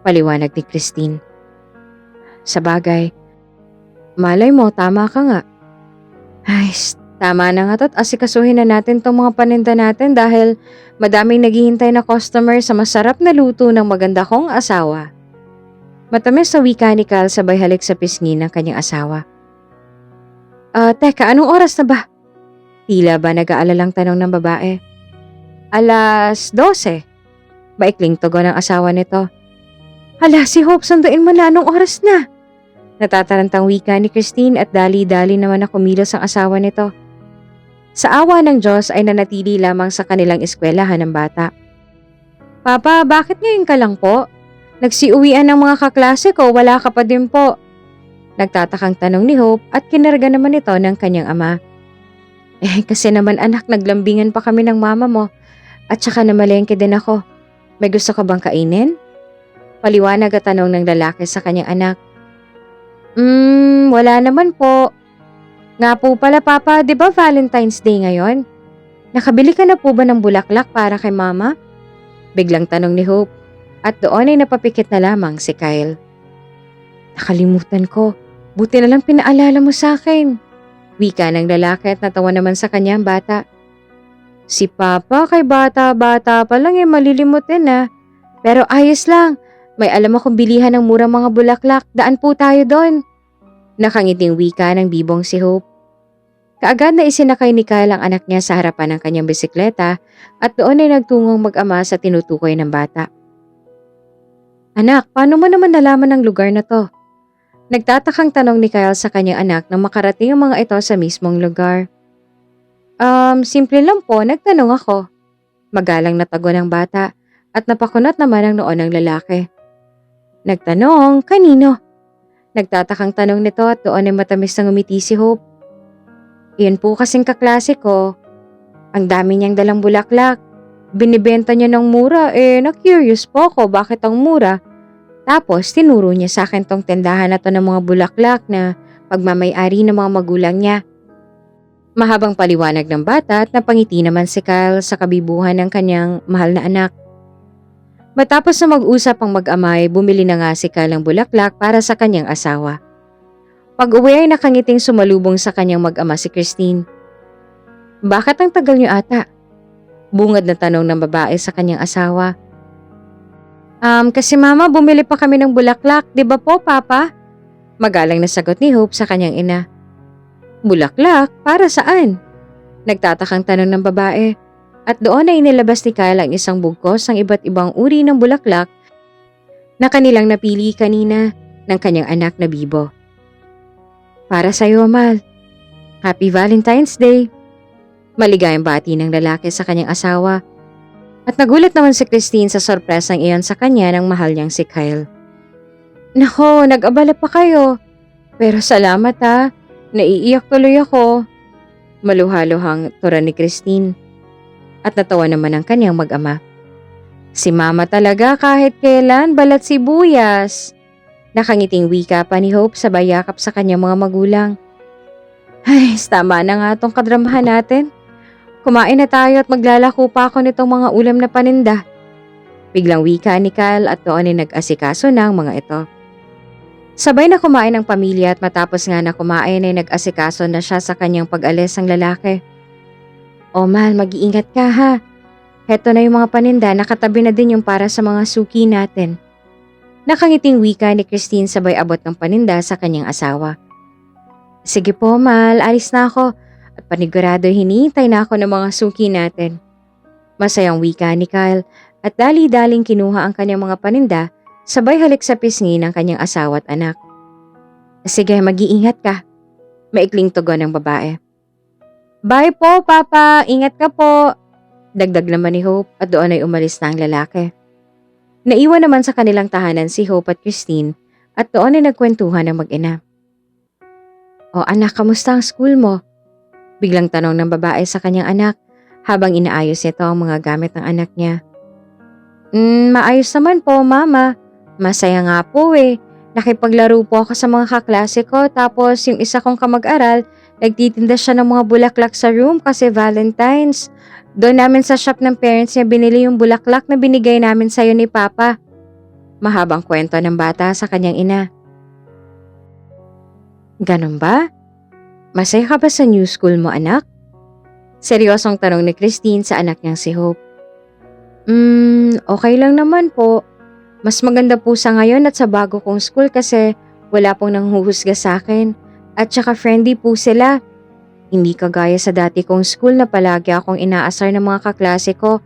Paliwanag ni Christine. Sa bagay, malay mo tama ka nga. Ay, tama na nga at asikasuhin na natin tong mga paninda natin dahil madaming naghihintay na customer sa masarap na luto ng maganda kong asawa. Matamis sa wika ni Kyle sabay halik sa pisngi ng kanyang asawa. Teka, anong oras na ba? Tila ba nag-aalalang tanong ng babae? 12:00. Maikling tugon ng asawa nito. Hala, si Hope, sunduin mo na, anong oras na? Natatarantang wika ni Christine at dali-dali naman na kumilos ang asawa nito. Sa awa ng Diyos ay nanatili lamang sa kanilang eskwelahan ng bata. Papa, bakit ngayon ka lang po? Nagsiuwian ng mga kaklase ko, wala ka pa din po. Nagtatakang tanong ni Hope at kinarga naman ito ng kanyang ama. Kasi naman anak, naglambingan pa kami ng mama mo at saka namalengke din ako. May gusto ka bang kainin? Paliwanag at tanong ng lalaki sa kanyang anak. Wala naman po. Nga po pala Papa, di ba Valentine's Day ngayon? Nakabili ka na po ba ng bulaklak para kay mama? Biglang tanong ni Hope at doon ay napapikit na lamang si Kyle. Nakalimutan ko, buti na lang pinaalala mo sa akin. Wika ng lalaki at natawa naman sa kanya ang bata. Si Papa kay bata-bata pa lang malilimutin na. Pero ayos lang, may alam akong bilihan ng murang mga bulaklak, daan po tayo doon. Nakangiting wika ng bibong si Hope. Kaagad na isinakay ni Kyle ang anak niya sa harapan ng kanyang bisikleta at doon ay nagtungong mag-ama sa tinutukoy ng bata. Anak, paano mo naman nalaman ang lugar na to? Nagtatakang tanong ni Kyle sa kanyang anak nang makarating ang mga ito sa mismong lugar. Simple lang po, nagtanong ako. Magalang na tago ng bata at napakunot naman ang noo ng lalaki. Nagtanong, kanino? Nagtatakang tanong nito at doon ay matamis na ngumiti si Hope. Iyon po kasing kaklase ko. Ang dami niyang dalang bulaklak. Binibenta niya ng mura na-curious po ako bakit ang mura. Tapos tinuro niya sa akin tong tendahan na to ng mga bulaklak na pagmamay-ari ng mga magulang niya. Mahabang paliwanag ng bata at napangiti naman si Kyle sa kabibuhan ng kanyang mahal na anak. Matapos na mag-usap ang mag-amay, bumili na nga si Kyle ng bulaklak para sa kanyang asawa. Pag-uwi ay nakangiting sumalubong sa kanyang mag-ama si Christine. Bakit ang tagal niyo ata? Bungad na tanong ng babae sa kanyang asawa. Kasi mama bumili pa kami ng bulaklak, di ba po papa? Magalang na sagot ni Hope sa kanyang ina. Bulaklak? Para saan? Nagtatakang tanong ng babae. At doon ay inilabas ni Kyle ang isang bugkos ng iba't ibang uri ng bulaklak na kanilang napili kanina ng kanyang anak na Bibo. Para sa'yo, Amal. Happy Valentine's Day. Maligayang bati ng lalaki sa kanyang asawa. At nagulat naman si Christine sa sorpresang iyon sa kanya ng mahal niyang si Kyle. Nako, nag-abala pa kayo. Pero salamat ha. Naiiyak tuloy ako. Maluhaluhang tura ni Christine. At natawa naman ang kanyang mag-ama. Si mama talaga kahit kailan balat sibuyas. Nakangiting wika pa ni Hope sa bayakap sa kanyang mga magulang. Ay, tama na nga tong kadramahan natin. Kumain na tayo at maglalako pa ako nitong mga ulam na paninda. Biglang wika ni Kyle at doon ay nag-asikaso ng mga ito. Sabay na kumain ang pamilya at matapos nga na kumain ay nag-asikaso na siya sa kanyang pag-alis ang lalaki. O Mal, mag-iingat ka ha. Heto na yung mga paninda, nakatabi na din yung para sa mga suki natin. Nakangiting wika ni Christine sabay abot ng paninda sa kanyang asawa. Sige po, Mal, alis na ako at panigurado hinihintay na ako ng mga suki natin. Masayang wika ni Kyle at dali-daling kinuha ang kanyang mga paninda sabay halik sa pisngi ng kanyang asawa at anak. Sige, mag-iingat ka. Maikling tugon ng babae. Bye po, Papa. Ingat ka po. Dagdag naman ni Hope at doon ay umalis na ang lalaki. Naiwan naman sa kanilang tahanan si Hope at Christine at doon ay nagkwentuhan ng mag-ina. O anak, kamusta ang school mo? Biglang tanong ng babae sa kanyang anak habang inaayos nito ang mga gamit ng anak niya. Maayos naman po, Mama. Masaya nga po eh. Nakipaglaro po ako sa mga kaklase ko tapos yung isa kong kamag-aral, nagtitinda siya ng mga bulaklak sa room kasi Valentine's. Doon namin sa shop ng parents niya binili yung bulaklak na binigay namin sa'yo ni Papa. Mahabang kwento ng bata sa kanyang ina. Ganun ba? Masaya ka ba sa new school mo, anak? Seryosong tanong ni Christine sa anak niyang si Hope. Okay lang naman po. Mas maganda po sa ngayon at sa bago kong school kasi wala pong nanghuhusga sa akin at saka friendly po sila. Hindi kagaya sa dati kong school na palagi akong inaasar ng mga kaklase ko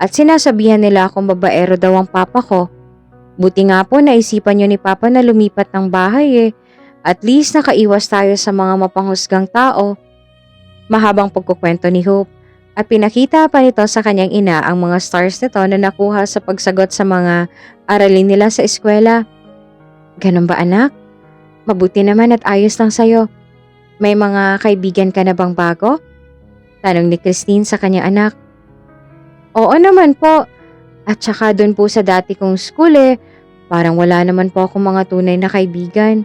at sinasabihan nila akong babaero daw ang papa ko. Buti nga po naisipan niyo ni Papa na lumipat ng bahay eh. At least nakaiwas tayo sa mga mapanghusgang tao. Mahabang pagkukwento ni Hope at pinakita pa nito sa kanyang ina ang mga stars nito na nakuha sa pagsagot sa mga aralin nila sa eskwela. Ganun ba anak? Mabuti naman at ayos lang sa'yo. May mga kaibigan ka na bang bago? Tanong ni Christine sa kanyang anak. Oo naman po. At saka doon po sa dati kong school parang wala naman po akong mga tunay na kaibigan.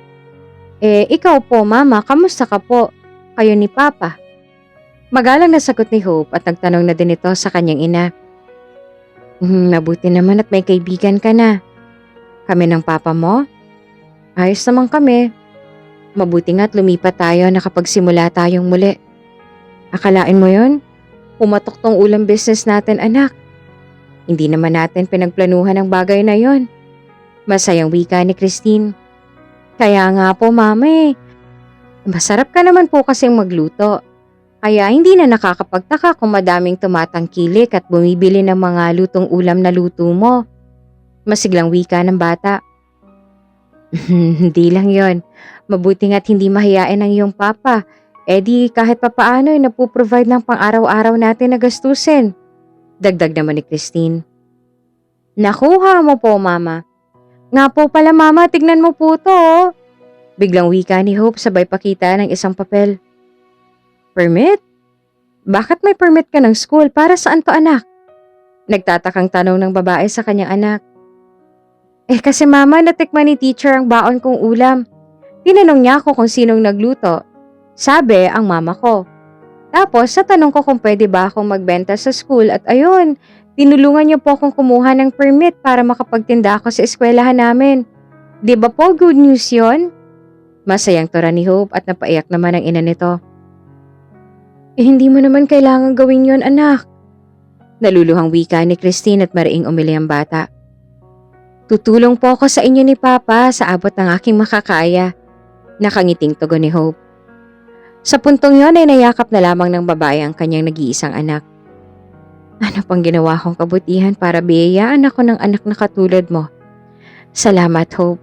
Ikaw po Mama, kamusta ka po? Kayo ni Papa? Magalang na sagot ni Hope at nagtanong na din ito sa kanyang ina. Mabuti naman at may kaibigan ka na. Kami ng Papa mo? Ayos naman kami. Mabuti nga't lumipat tayo nakapagsimula tayong muli. Akalain mo yon? Pumatok tong ulam business natin anak. Hindi naman natin pinagplanuhan ang bagay na yon. Masayang wika ni Christine. Kaya nga po Mama Masarap ka naman po kasing magluto. Kaya hindi na nakakapagtaka kung madaming tumatangkilik at bumibili ng mga lutong ulam na luto mo. Masiglang wika ng bata. Hindi lang yon. Mabuti nga't hindi mahiyain ang iyong papa. Eh di kahit papaano ay napuprovide ng pang-araw-araw natin na gastusin. Dagdag naman ni Christine. Nakuha mo po, mama. Nga po pala, mama, tignan mo po to. Oh. Biglang wika ni Hope sabay pakita ng isang papel. Permit? Bakit may permit ka ng school? Para saan to, anak? Nagtatakang tanong ng babae sa kanyang anak. Kasi mama, natikman ni teacher ang baon kong ulam. Tinanong niya ako kung sinong nagluto. Sabi, ang mama ko. Tapos, sa tanong ko kung pwede ba akong magbenta sa school at ayun, tinulungan niyo po akong kumuha ng permit para makapagtinda ako sa eskwelahan namin. Di ba po good news yon? Masayang tura ni Hope at napaiyak naman ang ina nito. Hindi mo naman kailangan gawin yon, anak. Naluluhang wika ni Christine at mariing umili ang bata. Tutulong po ako sa inyo ni Papa sa abot ng aking makakaya. Nakangiting tugon ni Hope. Sa puntong yon ay nayakap na lamang ng babae ang kanyang nag-iisang anak. Ano pang ginawa kong kabutihan para biyayaan ako ng anak na katulad mo? Salamat, Hope,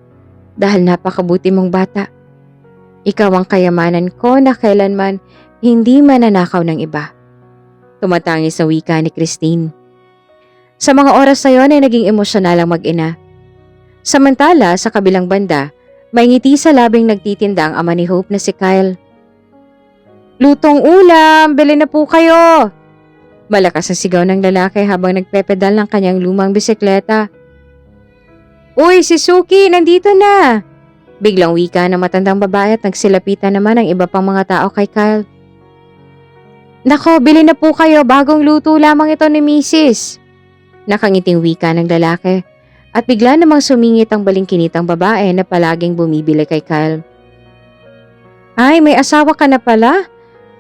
dahil napakabuti mong bata. Ikaw ang kayamanan ko na kailanman hindi mananakaw ng iba. Tumatangi sa wika ni Christine. Sa mga oras na yon ay naging emosyonal ang mag-ina. Samantala, sa kabilang banda, may ngiti sa labing nagtitinda ang ama ni Hope na si Kyle. Lutong ulam, bili na po kayo! Malakas ang sigaw ng lalaki habang nagpepedal ng kanyang lumang bisikleta. Uy, si Suki, nandito na! Biglang wika ng matandang babae at nagsilapitan naman ang iba pang mga tao kay Kyle. Nako, bili na po kayo, bagong luto lamang ito ni Mrs. Nakangiting wika ng lalaki at bigla namang sumingit ang balingkinitang babae na palaging bumibili kay Kyle. Ay, may asawa ka na pala?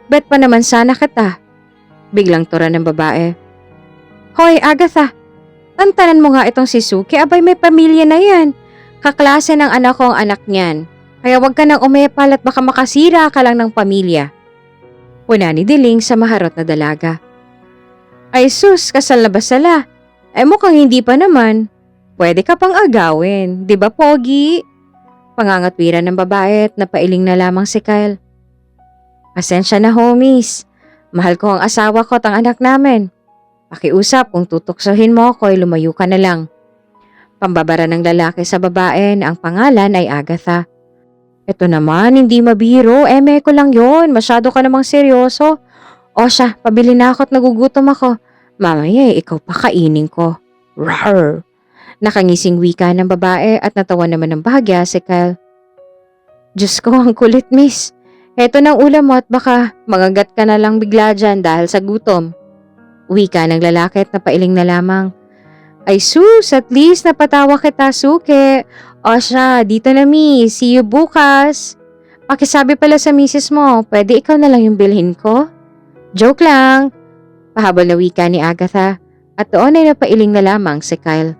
Bet pa naman sana kita. Biglang tura ng babae. Hoy, Agatha, tantanan mo nga itong si Suki, abay may pamilya na yan. Kaklase ng anak ko ang anak niyan. Kaya wag ka nang umepal at baka makasira ka lang ng pamilya. Una ni Diling sa maharot na dalaga. Ay sus, kasal na ba sila? Mukhang hindi pa naman. Pwede ka pang agawin, di ba Pogi? Pangangatwiran ng babae at napailing na lamang si Kyle. Pasensya na homies. Mahal ko ang asawa ko at ang anak namin. Pakiusap kung tutuksohin mo ako ay lumayo ka na lang. Pambabara ng lalaki sa babae na ang pangalan ay Agatha. Ito naman, hindi mabiro. Eme ko lang yon. Masyado ka namang seryoso. O siya, pabili na ako at nagugutom ako. Mamaya ikaw pa kainin ko. Rawr! Nakangising wika ng babae at natawa naman ng bahagya si Kyle. Diyos ko, ang kulit miss. Eto ng ulam mo at baka magagat ka na lang bigla dyan dahil sa gutom. Wika ng lalaki at napailing na lamang. Ay sus, at least napatawa kita, Suke. O siya, dito na mi, see you bukas. Pakisabi pala sa misis mo, pwede ikaw na lang yung bilhin ko? Joke lang. Pahabol na wika ni Agatha at doon ay napailing na lamang si Kyle.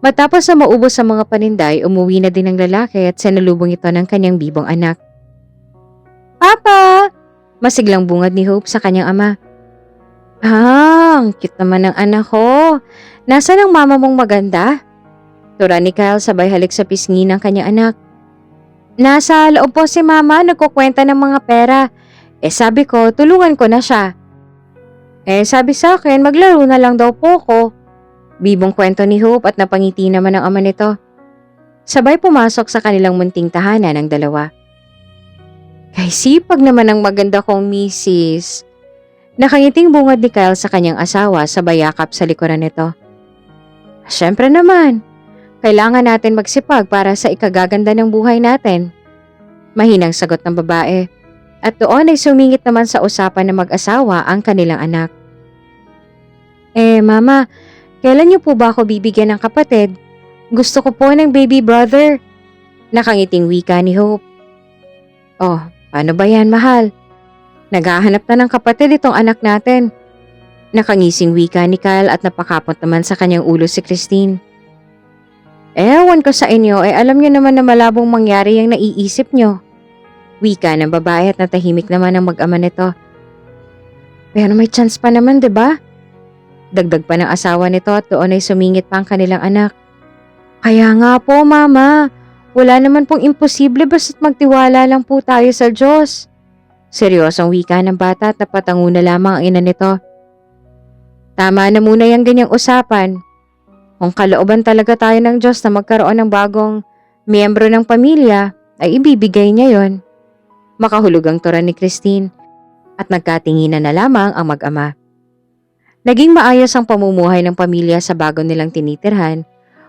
Matapos na maubos ang mga paninday, umuwi na din ang lalaki at sinalubong ito ng kanyang bibong anak. Papa! Masiglang bungad ni Hope sa kanyang ama. Ang cute naman ng anak ko. Nasaan ang mama mong maganda? Tura ni Kyle sabay halik sa pisngi ng kanyang anak. Nasa loob po si mama, nagkukwenta ng mga pera. Sabi ko, tulungan ko na siya. Sabi sa akin, maglaro na lang daw po ko. Bibong kwento ni Hope at napangiti naman ang ama nito. Sabay pumasok sa kanilang munting tahanan ng dalawa. Kay sipag naman ang maganda kong misis. Nakangiting bungad ni Kyle sa kanyang asawa sabay yakap sa likuran nito. Siyempre naman, kailangan natin magsipag para sa ikagaganda ng buhay natin. Mahinang sagot ng babae. At doon ay sumingit naman sa usapan ng mag-asawa ang kanilang anak. Mama, kailan niyo po ba ako bibigyan ng kapatid? Gusto ko po ng baby brother. Nakangiting wika ni Hope. Oh, paano ba yan, mahal? Naghahanap na ng kapatid itong anak natin. Nakangising wika ni Kyle at napakapot naman sa kanyang ulo si Christine. Ewan ko sa inyo, alam niyo naman na malabong mangyari yung naiisip niyo. Wika ng babae at natahimik naman ang mag-ama nito. Pero may chance pa naman, 'di ba? Dagdag pa ng asawa nito at doon ay sumingit pa ang kanilang anak. Kaya nga po, Mama. Wala naman pong imposible basta't magtiwala lang po tayo sa Diyos. Seryosong wika ng bata at napatango na lamang ang ina nito. Tama na muna yung ganyang usapan. Kung kalooban talaga tayo ng Diyos na magkaroon ng bagong miyembro ng pamilya, ay ibibigay niya yon. Makahulog ang turan ni Christine at nagkatinginan na lamang ang mag-ama. Naging maayos ang pamumuhay ng pamilya sa bago nilang tinitirhan,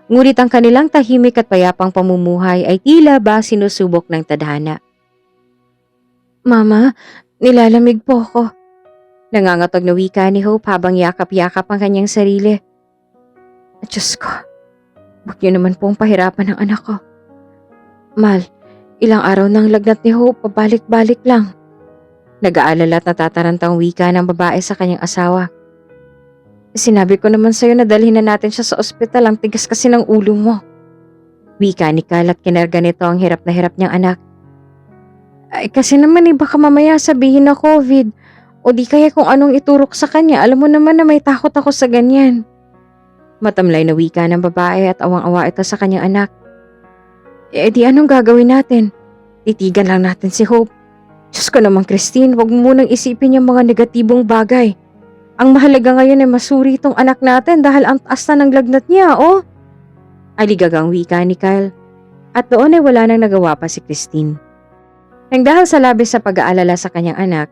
ngunit ang kanilang tahimik at payapang pamumuhay ay tila ba sinusubok ng tadhana. Mama, nilalamig po ako. Nangangatog na wika ni Hope habang yakap-yakap ang kanyang sarili. Diyos ko, huwag niyo naman pong pahirapan ang anak ko. Mal, ilang araw nang lagnat ni Hope, pabalik-balik lang. Nag-aalala at natatarantang wika ng babae sa kanyang asawa. Sinabi ko naman sa'yo na dalhin na natin siya sa ospital, ang tigas kasi ng ulo mo. Wika ni Kyle at kinarga nito ang hirap na hirap niyang anak. Ay kasi naman baka mamaya sabihin na COVID o di kaya kung anong iturok sa kanya, alam mo naman na may takot ako sa ganyan. Matamlay na wika ng babae at awang-awa ito sa kanyang anak. Di anong gagawin natin? Titigan lang natin si Hope. Diyos ko naman Christine, huwag mo munang isipin yung mga negatibong bagay. Ang mahalaga ngayon ay masuri itong anak natin dahil ang taas na ng lagnat niya, oh. Aligagang wika ni Kyle. At doon ay wala nang nagawa pa si Christine. Nang dahil sa labis sa pag-aalala sa kanyang anak,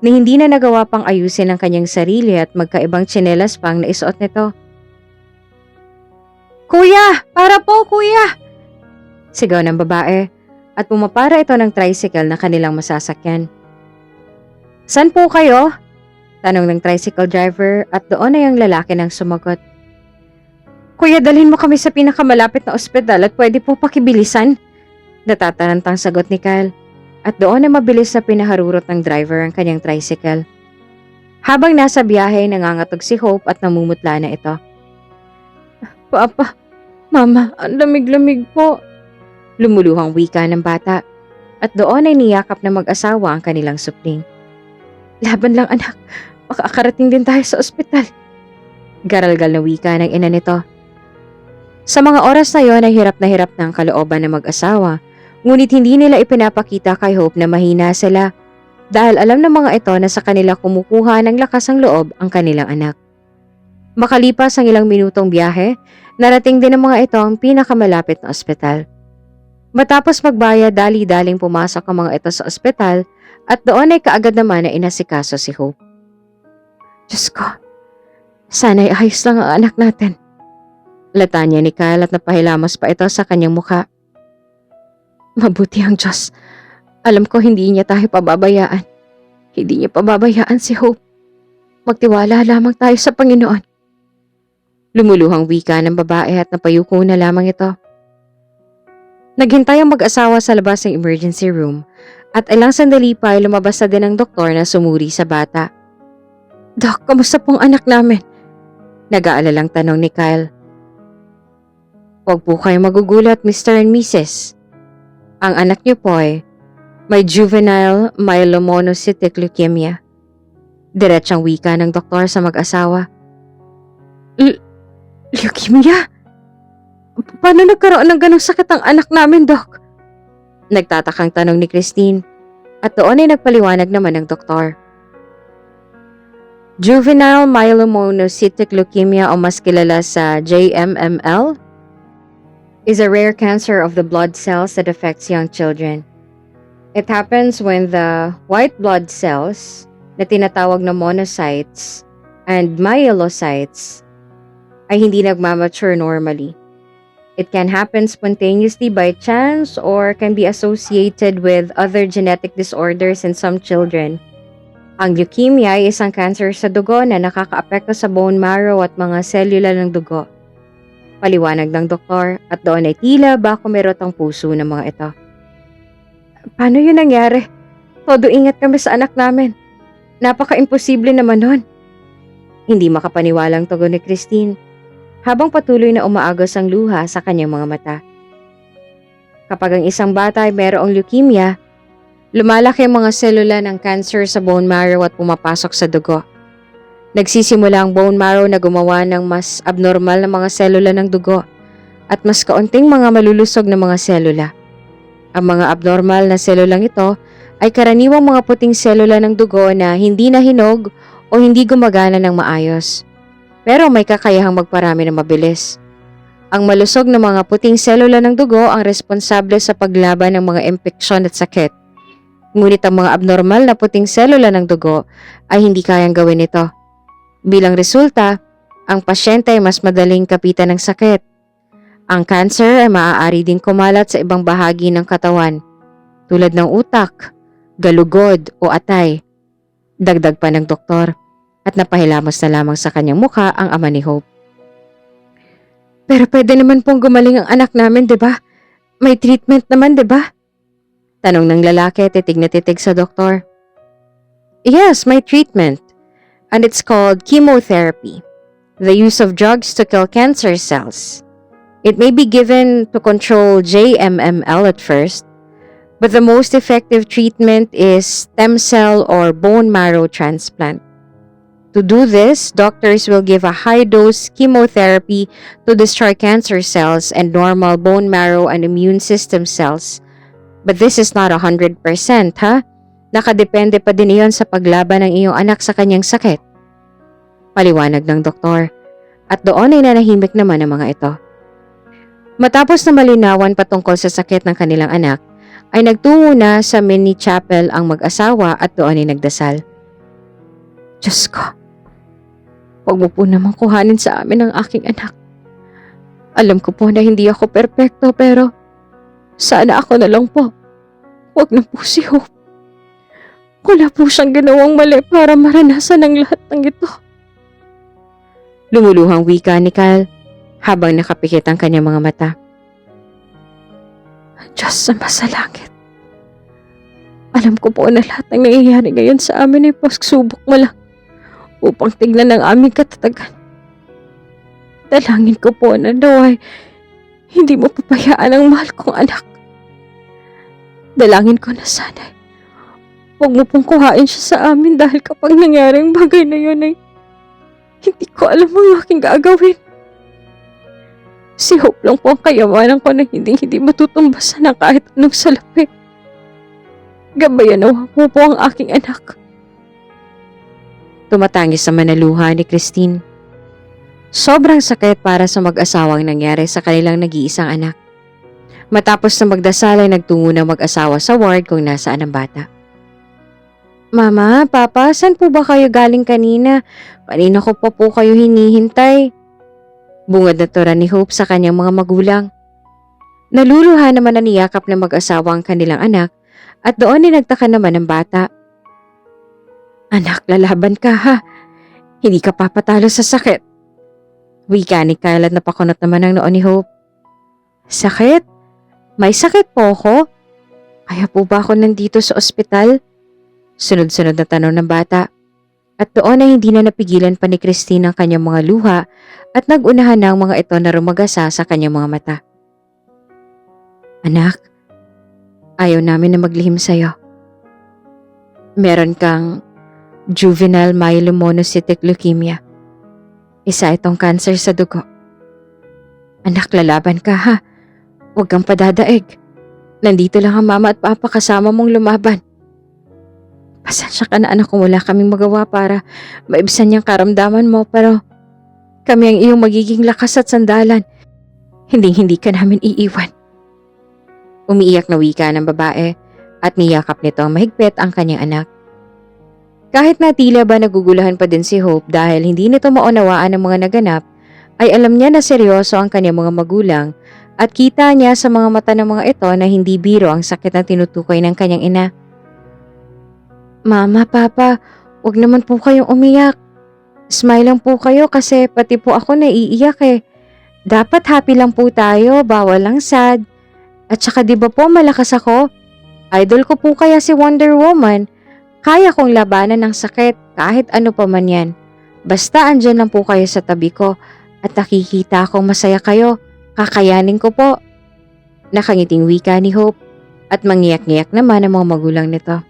na hindi na nagawa pang ayusin ang kanyang sarili at magkaibang tsinelas pang naisuot nito. Kuya! Para po, kuya! Sigaw ng babae at pumapara ito ng tricycle na kanilang masasakyan. San po kayo? Tanong ng tricycle driver at doon ay ang lalaki nang sumagot. Kuya, dalhin mo kami sa pinakamalapit na ospital at pwede po pakibilisan. Natatarantang sagot ni Kyle at doon ay mabilis na pinaharurot ng driver ang kanyang tricycle. Habang nasa biyahe, nangangatog si Hope at namumutla na ito. Papa, Mama, ang lamig-lamig po. Lumuluhang wika ng bata at doon ay niyakap na mag-asawa ang kanilang supling. Laban lang anak, makakarating din tayo sa ospital. Garalgal na wika ng ina nito. Sa mga oras na yon ay hirap na ang kalooban ng mag-asawa, ngunit hindi nila ipinapakita kay Hope na mahina sila dahil alam ng mga ito na sa kanila kumukuha ng lakas ang loob ang kanilang anak. Makalipas ang ilang minutong biyahe, narating din ng mga ito ang pinakamalapit na ospital. Matapos magbayad, dali-daling pumasok ang mga ito sa ospital at doon ay kaagad naman na inasikaso si Hope. Diyos ko, sana'y ayos lang ang anak natin. Lata niya ni Kyle at napahilamos pa ito sa kanyang mukha. Mabuti ang Diyos. Alam ko hindi niya tayo pababayaan. Hindi niya pababayaan si Hope. Magtiwala lamang tayo sa Panginoon. Lumuluhang wika ng babae at napayuko na lamang ito. Naghintay ang mag-asawa sa labas ng emergency room at ilang sandali pa ay lumabas na din ang doktor na sumuri sa bata. Dok, kamusta pong anak namin? Nag-aalalang tanong ni Kyle. Huwag po kayong magugulat, Mr. and Mrs. Ang anak niyo po ay may juvenile myelomonocytic leukemia. Diretsang wika ng doktor sa mag-asawa. Leukemia? Paano nagkaroon ng ganong sakit ang anak namin, Dok? Nagtatakang tanong ni Christine at doon ay nagpaliwanag naman ng doktor. Juvenile myelomonocytic leukemia o mas kilala sa JMML is a rare cancer of the blood cells that affects young children. It happens when the white blood cells na tinatawag na monocytes and myelocytes ay hindi nagmamature normally. It can happen spontaneously by chance or can be associated with other genetic disorders in some children. Ang leukemia ay isang cancer sa dugo na nakakaapekto sa bone marrow at mga selula ng dugo. Paliwanag ng doktor at doon ay tila ba kumirot ang puso ng mga ito. Paano yun nangyari? Todo ingat kami sa anak namin. Napaka-imposible naman nun. Hindi makapaniwalang tugon ni Christine habang patuloy na umaagos ang luha sa kanyang mga mata. Kapag ang isang bata ay mayroong leukemia, lumalaki ang mga selula ng cancer sa bone marrow at pumapasok sa dugo. Nagsisimula ang bone marrow na gumawa ng mas abnormal na mga selula ng dugo at mas kaunting mga malulusog na mga selula. Ang mga abnormal na selulang ito ay karaniwang mga puting selula ng dugo na hindi nahinog o hindi gumagana ng maayos. Pero may kakayahang magparami ng mabilis. Ang malusog na mga puting selula ng dugo ang responsable sa paglaban ng mga impeksyon at sakit. Ngunit ang mga abnormal na puting selula ng dugo ay hindi kayang gawin ito. Bilang resulta, ang pasyente ay mas madaling kapitan ng sakit. Ang cancer ay maaari din kumalat sa ibang bahagi ng katawan, tulad ng utak, galugod o atay. Dagdag pa ng doktor at napahilamos na lamang sa kanyang mukha ang ama ni Hope. Pero pwede naman pong gumaling ang anak namin, di ba? May treatment naman, di ba? Tanong ng lalaki, titig na titig sa doktor. Yes, may treatment. And it's called chemotherapy. The use of drugs to kill cancer cells. It may be given to control JMML at first, but the most effective treatment is stem cell or bone marrow transplant. To do this, doctors will give a high-dose chemotherapy to destroy cancer cells and normal bone marrow and immune system cells. But this is not 100%, ha? Nakadepende pa din iyon sa paglaban ng iyong anak sa kanyang sakit. Paliwanag ng doktor. At doon ay nanahimik naman ang mga ito. Matapos na malinawan patungkol sa sakit ng kanilang anak, ay nagtungo na sa mini chapel ang mag-asawa at doon ay nagdasal. Diyos ko, huwag mo po namang kuhanin sa amin ang aking anak. Alam ko po na hindi ako perpekto pero sana ako na lang po. Huwag na po si Hope. Wala po siyang ginawang mali para maranasan ang lahat ng ito. Lumuluhang wika ni Kyle habang nakapikit ang kanyang mga mata. Diyos sa masalangit. Alam ko po na lahat ng nangyayari ngayon sa amin ay pagsubok mo lang upang tignan ang aming katatagan. Dalangin ko po na daw ay hindi mo papayaan ang mahal kong anak. Dalangin ko na sana huwag mo pong kuhain siya sa amin dahil kapag nangyari ang bagay na yun ay hindi ko alam ang aking gagawin. Si Hope lang po ang kayamanan ko na hindi matutumbasan ng kahit anong salapi. Gabayan nawa po ang aking anak. Tumatangis naman na luha ni Christine. Sobrang sakit para sa mag-asawang nangyari sa kanilang nag-iisang anak. Matapos na magdasal ay nagtungo ng mag-asawa sa ward kung nasaan ang bata. Mama, Papa, saan po ba kayo galing kanina? Kanina ko pa po kayo hinihintay. Bungad na tura ni Hope sa kanyang mga magulang. Naluluha naman na niyakap ng mag-asawa ang kanilang anak at doon ay nagtaka naman ang bata. Anak, lalaban ka ha. Hindi ka papatalo sa sakit. Wika ni Kyle at napakunot naman ang noon ni Hope. Sakit? May sakit po ako? Kaya po ba ako nandito sa ospital? Sunod-sunod na tanong ng bata. At doon ay hindi na napigilan pa ni Christine ang kanyang mga luha at nagunahan na ang mga ito na rumagasa sa kanyang mga mata. Anak, ayaw namin na maglihim sa'yo. Meron kang juvenile myelomonocytic leukemia. Isa itong cancer sa dugo. Anak, lalaban ka ha. Huwag kang padadaig. Nandito lang ang mama at papa kasama mong lumaban. Pasensya ka na anak kung wala kaming magawa para maibsan niyang karamdaman mo pero kami ang iyong magiging lakas at sandalan. Hindi ka namin iiwan. Umiiyak na wika ng babae at niyakap nito mahigpit ang kanyang anak. Kahit na tila ba nagugulahan pa din si Hope dahil hindi nito maunawaan ang mga naganap, ay alam niya na seryoso ang kanyang mga magulang at kita niya sa mga mata ng mga ito na hindi biro ang sakit na tinutukoy ng kanyang ina. Mama, Papa, wag naman po kayong umiyak. Smile lang po kayo kasi pati po ako naiiyak eh. Dapat happy lang po tayo, bawal lang sad. At saka di ba po malakas ako? Idol ko po kaya si Wonder Woman. Kaya kong labanan ng sakit kahit ano pa man yan. Basta andyan lang po kayo sa tabi ko at nakikita akong masaya kayo. Kakayanin ko po. Nakangiting wika ni Hope at mangiyak-ngiyak naman ang mga magulang nito.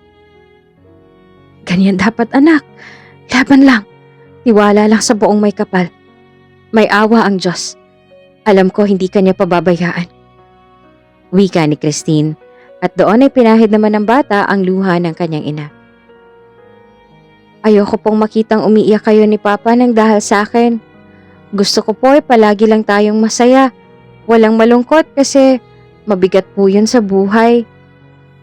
Ganyan dapat anak. Laban lang. Tiwala lang sa buong may kapal. May awa ang Diyos. Alam ko hindi kanya pababayaan. Wika ni Christine, at doon ay pinahid naman ng bata ang luha ng kanyang ina. Ayoko pong makitang umiiyak kayo ni Papa nang dahil sa akin. Gusto ko po ay palagi lang tayong masaya. Walang malungkot kasi mabigat po yun sa buhay.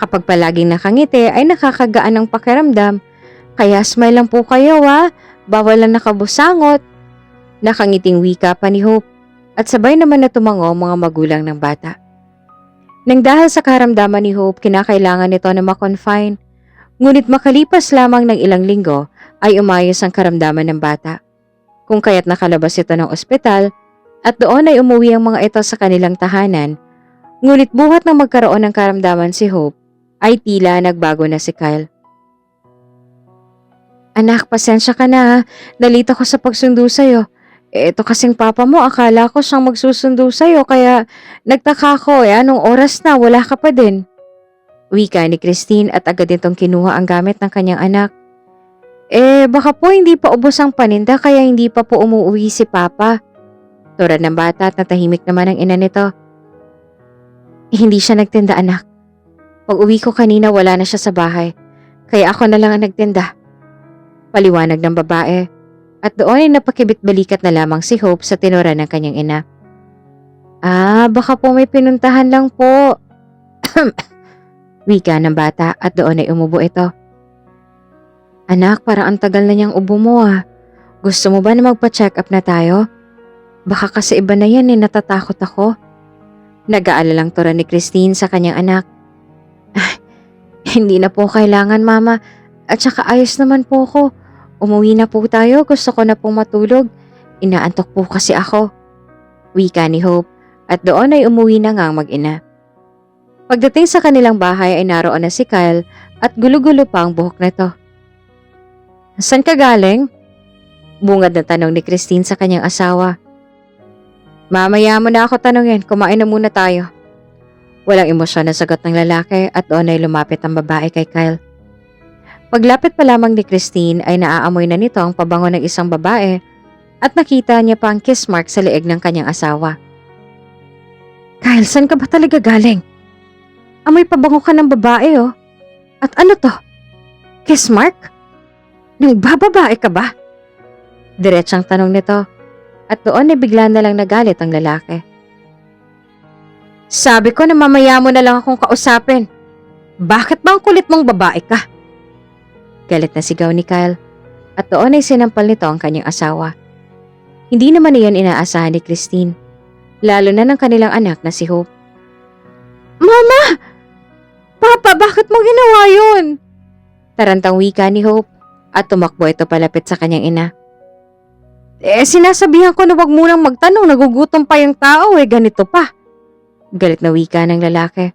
Kapag palaging nakangiti ay nakakagaan ng pakiramdam. Kaya smile lang po kayo Bawal lang nakabusangot. Nakangiting wika pa ni Hope at sabay naman na tumango mga magulang ng bata. Nang dahil sa karamdaman ni Hope, kinakailangan nito na makonfine. Ngunit makalipas lamang ng ilang linggo ay umayos ang karamdaman ng bata. Kung kaya't nakalabas ito ng ospital at doon ay umuwi ang mga ito sa kanilang tahanan. Ngunit buhat ng magkaroon ng karamdaman si Hope ay tila nagbago na si Kyle. Anak, pasensya ka na Nalito ko sa pagsundo sa'yo. Ito kasing papa mo, akala ko siyang magsusundo sa'yo kaya nagtaka ko anong oras na wala ka pa din. Wika ni Christine at agad itong kinuha ang gamit ng kanyang anak. Baka po hindi pa ubos ang paninda kaya hindi pa po umuwi si Papa. Turad ng bata at natahimik naman ang ina nito. Hindi siya nagtinda anak. Pag uwi ko kanina wala na siya sa bahay. Kaya ako na lang ang nagtinda. Paliwanag ng babae. At doon ay napakibit-balikat na lamang si Hope sa tinura ng kanyang ina. Baka po may pinuntahan lang po. Wika ng bata at doon ay umubo ito. Anak, parang ang tagal na niyang ubo mo Gusto mo ba na magpa-check up na tayo? Baka kasi iba na yan natatakot ako. Nag-aalalang tura ni Christine sa kanyang anak. Hindi na po kailangan mama at saka ayos naman po ko. Umuwi na po tayo, gusto ko na pong matulog. Inaantok po kasi ako. Wika ni Hope at doon ay umuwi na nga ang mag-ina. Pagdating sa kanilang bahay ay naroon na si Kyle at gulo-gulo pa ang buhok nito. Saan ka galing? Bungad na tanong ni Christine sa kanyang asawa. Mamaya mo na ako tanungin, kumain na muna tayo. Walang emosyon na sagot ng lalaki at doon ay lumapit ang babae kay Kyle. Paglapit pa lamang ni Christine ay naaamoy na nito ang pabango ng isang babae at nakita niya pa ang kiss mark sa leeg ng kanyang asawa. Kyle, saan ka ba talaga galing? Amoy pabango ka ng babae At ano to? Kiss mark? Nagbababae ka ba? Diretsang tanong nito at doon ay bigla na lang nagalit ang lalaki. Sabi ko na mamaya mo na lang akong kausapin. Bakit ba ang kulit mong babae ka? Galit na sigaw ni Kyle at doon ay sinampal nito ang kanyang asawa. Hindi naman iyon inaasahan ni Christine, lalo na ng kanilang anak na si Hope. Mama! Papa, bakit mo ginawa yun? Tarantang wika ni Hope at tumakbo ito palapit sa kanyang ina. Sinasabihan ko na wag munang magtanong, nagugutom pa yung tao ganito pa. Galit na wika ng lalaki.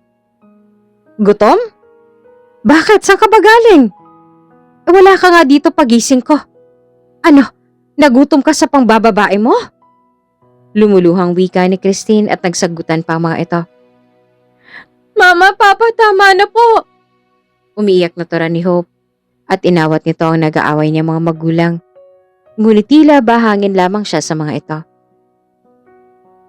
Gutom? Bakit? Saan ka ba galing? Wala ka nga dito pagising ko. Ano? Nagutom ka sa pangbababae mo? Lumuluhang wika ni Christine at nagsagutan pa ang mga ito. Mama, Papa, tama na po. Umiiyak na tura ni Hope at inawat nito ang nag-aaway niya mga magulang. Ngunit tila bahangin lamang siya sa mga ito.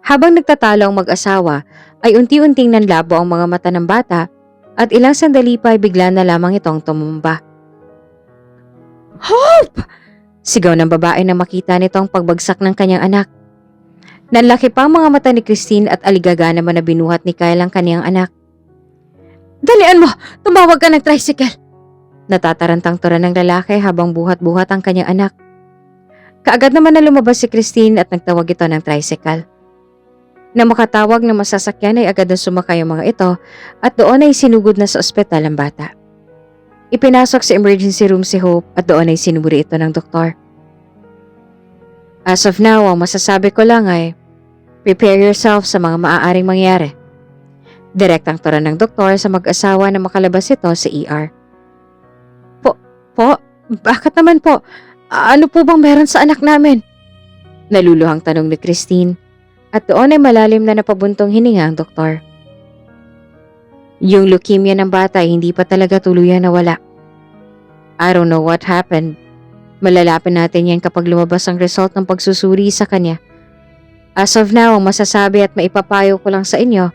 Habang nagtatalo ang mag-asawa ay unti-unting nanlabo ang mga mata ng bata at ilang sandali pa ay bigla na lamang itong tumumba. Hope! Sigaw ng babae na makita nito ang pagbagsak ng kanyang anak. Nanlaki pa ang mga mata ni Christine at aligaga naman na binuhat ni Kyle ang kanyang anak. Dalian mo! Tumawag ka ng tricycle! Natatarantang tura ng lalaki habang buhat-buhat ang kanyang anak. Kaagad naman na lumabas si Christine at nagtawag ito ng tricycle. Na makatawag ng masasakyan ay agad na sumakay ang mga ito at doon ay sinugod na sa ospital ang bata. Ipinasok sa emergency room si Hope at doon ay sinuri ito ng doktor. As of now, ang masasabi ko lang ay prepare yourself sa mga maaaring mangyari. Direktang tura ng doktor sa mag-asawa na makalabas ito sa ER. Po? Bakit naman po? Ano po bang meron sa anak namin? Naluluhang tanong ni Christine at doon ay malalim na napabuntong hininga ang doktor. Yung leukemia ng bata ay hindi pa talaga tuluyan na wala. I don't know what happened, Malalapan natin yan kapag lumabas ang result ng pagsusuri sa kanya. As of now, ang masasabi at maipapayo ko lang sa inyo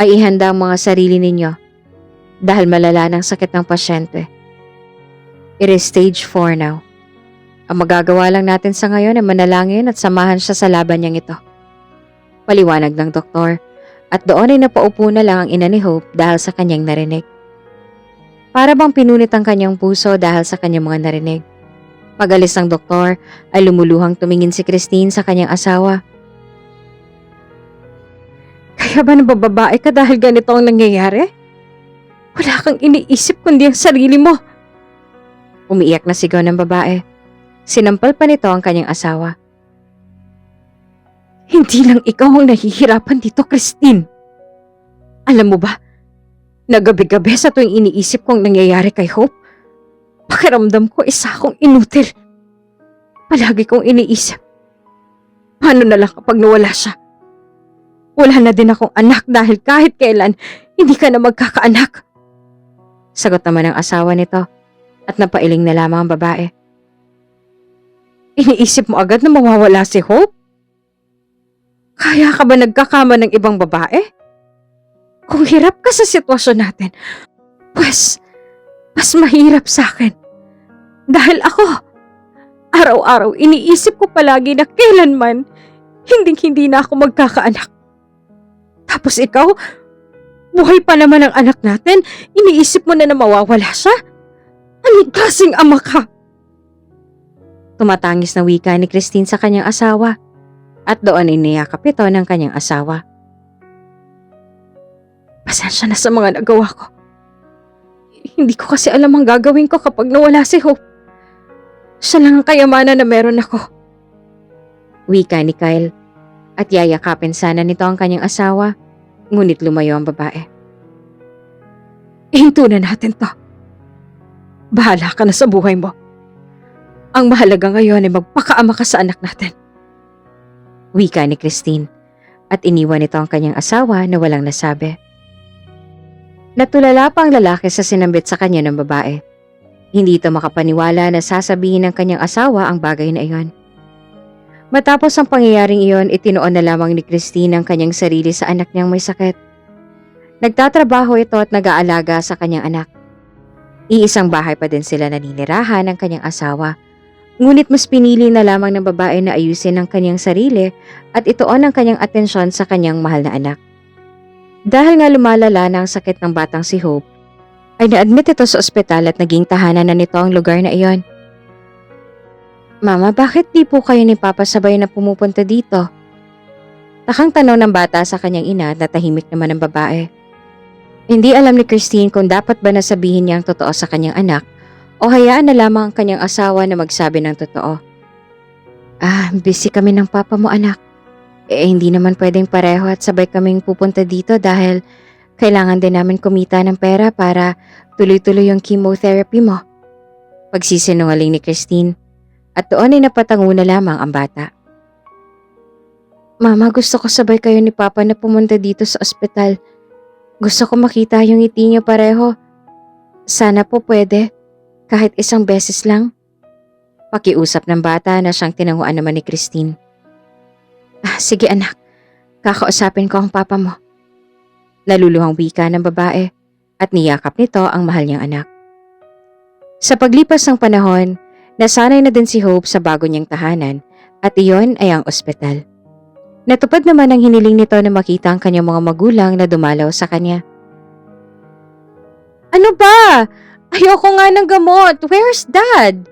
ay ihanda ang mga sarili ninyo dahil malala ng sakit ng pasyente. It is stage 4 now. Ang magagawa lang natin sa ngayon ay manalangin at samahan siya sa laban niyang ito. Paliwanag ng doktor at doon ay napaupo na lang ang ina ni Hope dahil sa kanyang narinig. Para bang pinunit ang kanyang puso dahil sa kanyang mga narinig. Pag-alis ng doktor ay lumuluhang tumingin si Christine sa kanyang asawa. Kaya ba nabababae ka dahil ganito ang nangyayari? Wala kang iniisip kundi ang sarili mo. Umiiyak na sigaw ng babae. Sinampal pa nito ang kanyang asawa. Hindi lang ikaw ang nahihirapan dito, Christine. Alam mo ba, nagabi-gabi sa tuwing iniisip kong nangyayari kay Hope, pakiramdam ko isa akong inutil. Palagi kong iniisip, paano na lang kapag nawala siya? Wala na din akong anak dahil kahit kailan, hindi ka na magkakaanak. Sagot naman ng asawa nito at napailing na lamang ang babae. Iniisip mo agad na mawawala si Hope? Kaya ka ba nagkakama ng ibang babae? Kung hirap ka sa sitwasyon natin, pues, mas mahirap sa akin. Dahil ako, araw-araw iniisip ko palagi na kailanman, hindi na ako magkakaanak. Tapos ikaw, buhay pa naman ang anak natin, iniisip mo na mawawala siya? Anong klaseng ama ka? Tumatangis na wika ni Christine sa kanyang asawa at doon ay niyakap ito ng kanyang asawa. Pasensya na sa mga nagawa ko. Hindi ko kasi alam ang gagawin ko kapag nawala si Hope. Siya lang ang kayamanan na meron ako. Wika ni Kyle at yayakapin sana nito ang kanyang asawa, ngunit lumayo ang babae. Ihinto na natin to. Bahala ka na sa buhay mo. Ang mahalaga ngayon ay magpakaama ka sa anak natin. Wika ni Christine at iniwan nito ang kanyang asawa na walang nasabi. Natulala pa ang lalaki sa sinambit sa kanya ng babae. Hindi ito makapaniwala na sasabihin ng kanyang asawa ang bagay na iyon. Matapos ang pangyayaring iyon, itinoon na lamang ni Christine ang kanyang sarili sa anak niyang may sakit. Nagtatrabaho ito at nag-aalaga sa kanyang anak. Iisang bahay pa din sila naninirahan ng kanyang asawa. Ngunit mas pinili na lamang ng babae na ayusin ang kanyang sarili at ituon ang kanyang atensyon sa kanyang mahal na anak. Dahil nga lumalala na ang sakit ng batang si Hope, ay na-admit ito sa ospital at naging tahanan na nito ang lugar na iyon. Mama, bakit di po kayo ni Papa sabay na pumupunta dito? Takang tanong ng bata sa kanyang ina at natahimik naman ang babae. Hindi alam ni Christine kung dapat ba nasabihin niya ang totoo sa kanyang anak o hayaan na lamang ang kanyang asawa na magsabi ng totoo. Busy kami ng papa mo, anak. Hindi naman pwedeng pareho at sabay kaming pupunta dito dahil kailangan din namin kumita ng pera para tuloy-tuloy yung chemotherapy mo. Pagsisinungaling ni Christine at doon ay napatango na lamang ang bata. Mama, gusto ko sabay kayo ni Papa na pumunta dito sa ospital. Gusto ko makita yung ngiti niyo pareho. Sana po pwede, kahit isang beses lang. Pakiusap ng bata na siyang tinanguan naman ni Christine. Sige anak, kakausapin ko ang papa mo. Naluluhang wika ng babae at niyakap nito ang mahal niyang anak. Sa paglipas ng panahon, nasanay na din si Hope sa bago niyang tahanan at iyon ay ang ospital. Natupad naman ang hiniling nito na makita ang kanyang mga magulang na dumalaw sa kanya. Ano ba? Ayoko nga ng gamot. Where's Dad?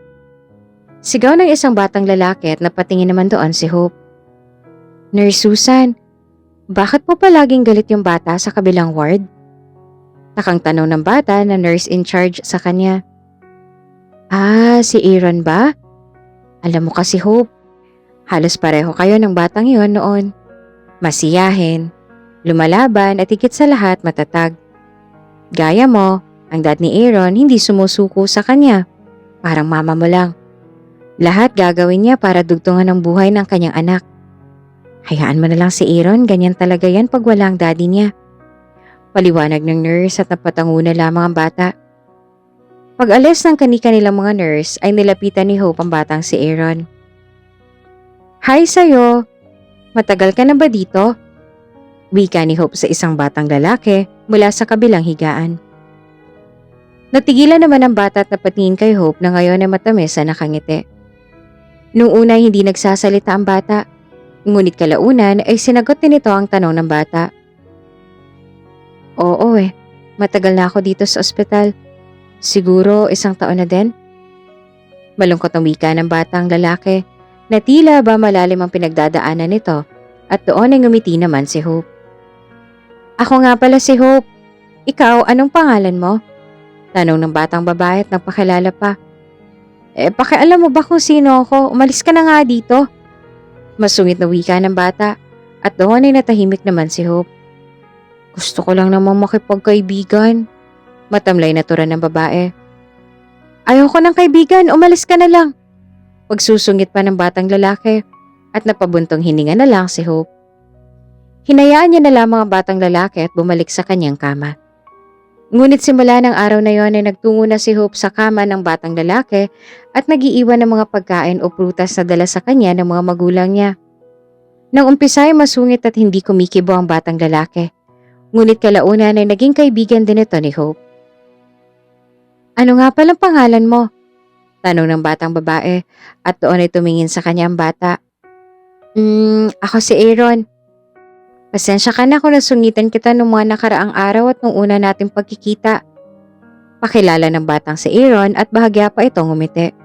Sigaw ng isang batang lalaki at napatingin naman doon si Hope. Nurse Susan, bakit po palaging galit yung bata sa kabilang ward? Takang tanong ng bata na nurse in charge sa kanya. Si Aaron ba? Alam mo kasi Hope, halos pareho kayo ng batang yon noon. Masiyahin, lumalaban at higit sa lahat matatag. Gaya mo, ang dad ni Aaron hindi sumusuko sa kanya. Parang mama mo lang. Lahat gagawin niya para dugtungan ang buhay ng kanyang anak. Hayaan mo na lang si Aaron, ganyan talaga yan pag wala ang daddy niya. Paliwanag ng nurse at napatango na lamang ang bata. Pag-alis ng kani-kanilang mga nurse ay nilapitan ni Hope ang batang si Aaron. Hi sa'yo! Matagal ka na ba dito? Wika ni Hope sa isang batang lalaki mula sa kabilang higaan. Natigilan naman ang bata at napatingin kay Hope na ngayon ay matamis na nakangiti. Noong una hindi nagsasalita ang bata, ngunit kalaunan ay sinagot din ito ang tanong ng bata. Oo matagal na ako dito sa ospital. Siguro 1 taon na din? Malungkot ang wika ng batang lalaki na tila ba malalim ang pinagdadaanan nito at doon ay ngumiti naman si Hope. Ako nga pala si Hope. Ikaw, anong pangalan mo? Tanong ng batang babae at nagpakilala pa. Pakialam mo ba kung sino ako? Umalis ka na nga dito. Masungit na wika ng bata at doon ay natahimik naman si Hope. Gusto ko lang namang makipagkaibigan. Matamlay na tura ng babae. Ayoko ng kaibigan, umalis ka na lang. Pagsusungit pa ng batang lalaki at napabuntong hininga na lang si Hope. Hinayaan niya na lamang ang batang lalaki at bumalik sa kanyang kama. Ngunit simula ng araw na yon ay nagtungo na si Hope sa kama ng batang lalaki at nagiiwan ng mga pagkain o prutas na dala sa kanya ng mga magulang niya. Nang umpisa ay masungit at hindi kumikibo ang batang lalaki. Ngunit kalaunan ay naging kaibigan din ito ni Hope. Ano nga palang pangalan mo? Tanong ng batang babae at doon ay tumingin sa kanya ang bata. Ako si Aaron. Pasensya ka na kung nasungitan kita nung mga nakaraang araw at nung una nating pagkikita. Pakilala ng batang si Aaron at bahagya pa itong ngumiti.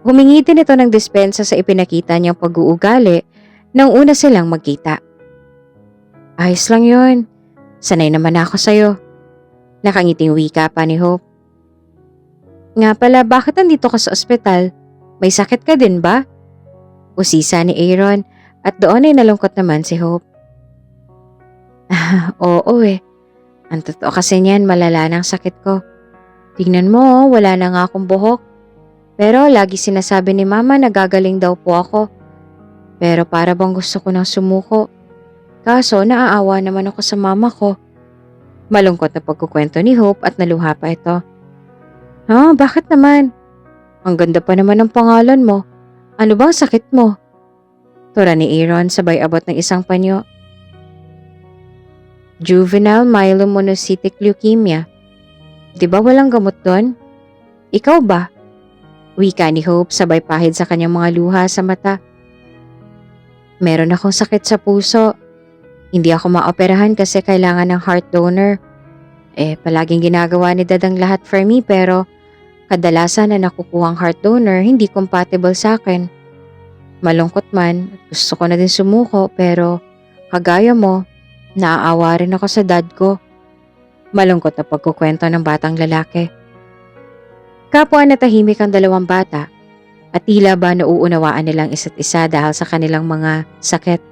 Humingi din ito ng dispensa sa ipinakita niyang pag-uugali nang una silang magkita. Ayos lang yun. Sanay naman ako sa'yo. Nakangiting wika pa ni Hope. Nga pala, bakit nandito ka sa ospital? May sakit ka din ba? Usisa ni Aaron at doon ay nalungkot naman si Hope. Oo Ang totoo kasi niyan, malala ng sakit ko. Tingnan mo, wala na nga akong buhok. Pero lagi sinasabi ni Mama na gagaling daw po ako. Pero para bang gusto ko nang sumuko. Kaso naaawa naman ako sa mama ko. Malungkot na pagkukwento ni Hope at naluha pa ito. Bakit naman? Ang ganda pa naman ng pangalan mo. Ano bang sakit mo? Tura ni Aaron sabay abot ng isang panyo. Juvenile myelomonocytic leukemia. Di ba walang gamot doon? Ikaw ba? Wika ni Hope sabay pahid sa kanyang mga luha sa mata. Meron akong sakit sa puso. Hindi ako maoperahan kasi kailangan ng heart donor. Palaging ginagawa ni Dad ang lahat for me pero kadalasan na nakukuhang heart donor hindi compatible sa akin. Malungkot man, gusto ko na din sumuko pero kagaya mo, naaawa rin ako sa dad ko. Malungkot na pagkukwento ng batang lalaki. Kapwa natahimik ang dalawang bata at tila ba nauunawaan nilang isa't isa dahil sa kanilang mga sakit.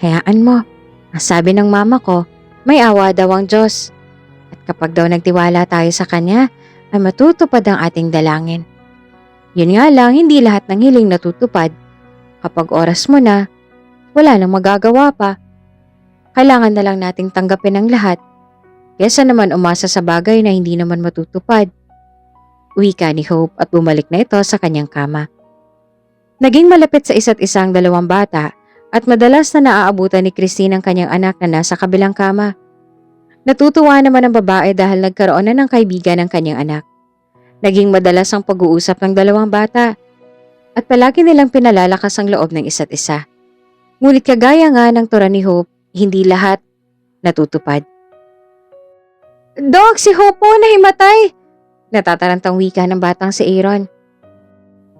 Hayaan mo, ang sabi ng mama ko, may awa daw ang Diyos. At kapag daw nagtiwala tayo sa Kanya, ay matutupad ang ating dalangin. Yun nga lang, hindi lahat ng hiling natutupad. Kapag oras mo na, wala nang magagawa pa. Kailangan na lang nating tanggapin ang lahat. Kesa naman umasa sa bagay na hindi naman matutupad. Wika ni Hope at bumalik na ito sa kanyang kama. Naging malapit sa isa't isang dalawang bata at madalas na naaabutan ni Christine ang kanyang anak na nasa kabilang kama. Natutuwa naman ang babae dahil nagkaroon na ng kaibigan ng kanyang anak. Naging madalas ang pag-uusap ng dalawang bata at palagi nilang pinalalakas ang loob ng isa't isa. Ngunit kagaya nga ng tura ni Hope, hindi lahat natutupad. Dog, si Hope po nahimatay! Natatarantang wika ng batang si Aaron.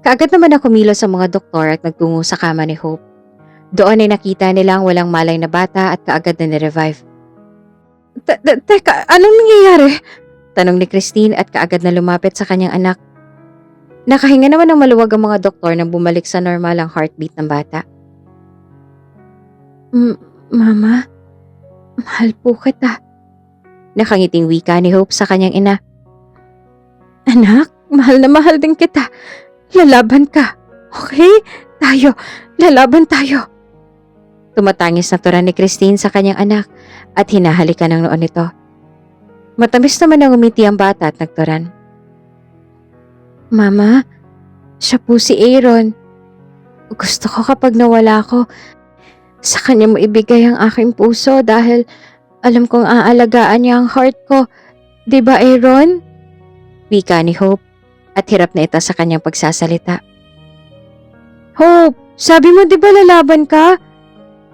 Kaagad naman na kumilos sa mga doktor at nagtungo sa kama ni Hope. Doon ay nakita nilang walang malay na bata at kaagad na ni-revive. Teka, anong nangyayari? Tanong ni Christine at kaagad na lumapit sa kanyang anak. Nakahinga naman ng maluwag ang mga doktor nang bumalik sa normal ang heartbeat ng bata. Mama, mahal po kita. Nakangiting wika ni Hope sa kanyang ina. Anak, mahal na mahal din kita. Lalaban ka. Okay? Lalaban tayo. Tumatangis na tura ni Christine sa kanyang anak at hinahalikan ng noon nito. Matamis naman ang umiti ang bata at nagturan. Mama, siya po si Aaron. Gusto ko kapag nawala ko, sa kanya mo ibigay ang aking puso dahil alam kong aalagaan niya ang heart ko. Di ba, Aaron? Wika ni Hope at hirap na ito sa kanyang pagsasalita. Hope, sabi mo di ba lalaban ka?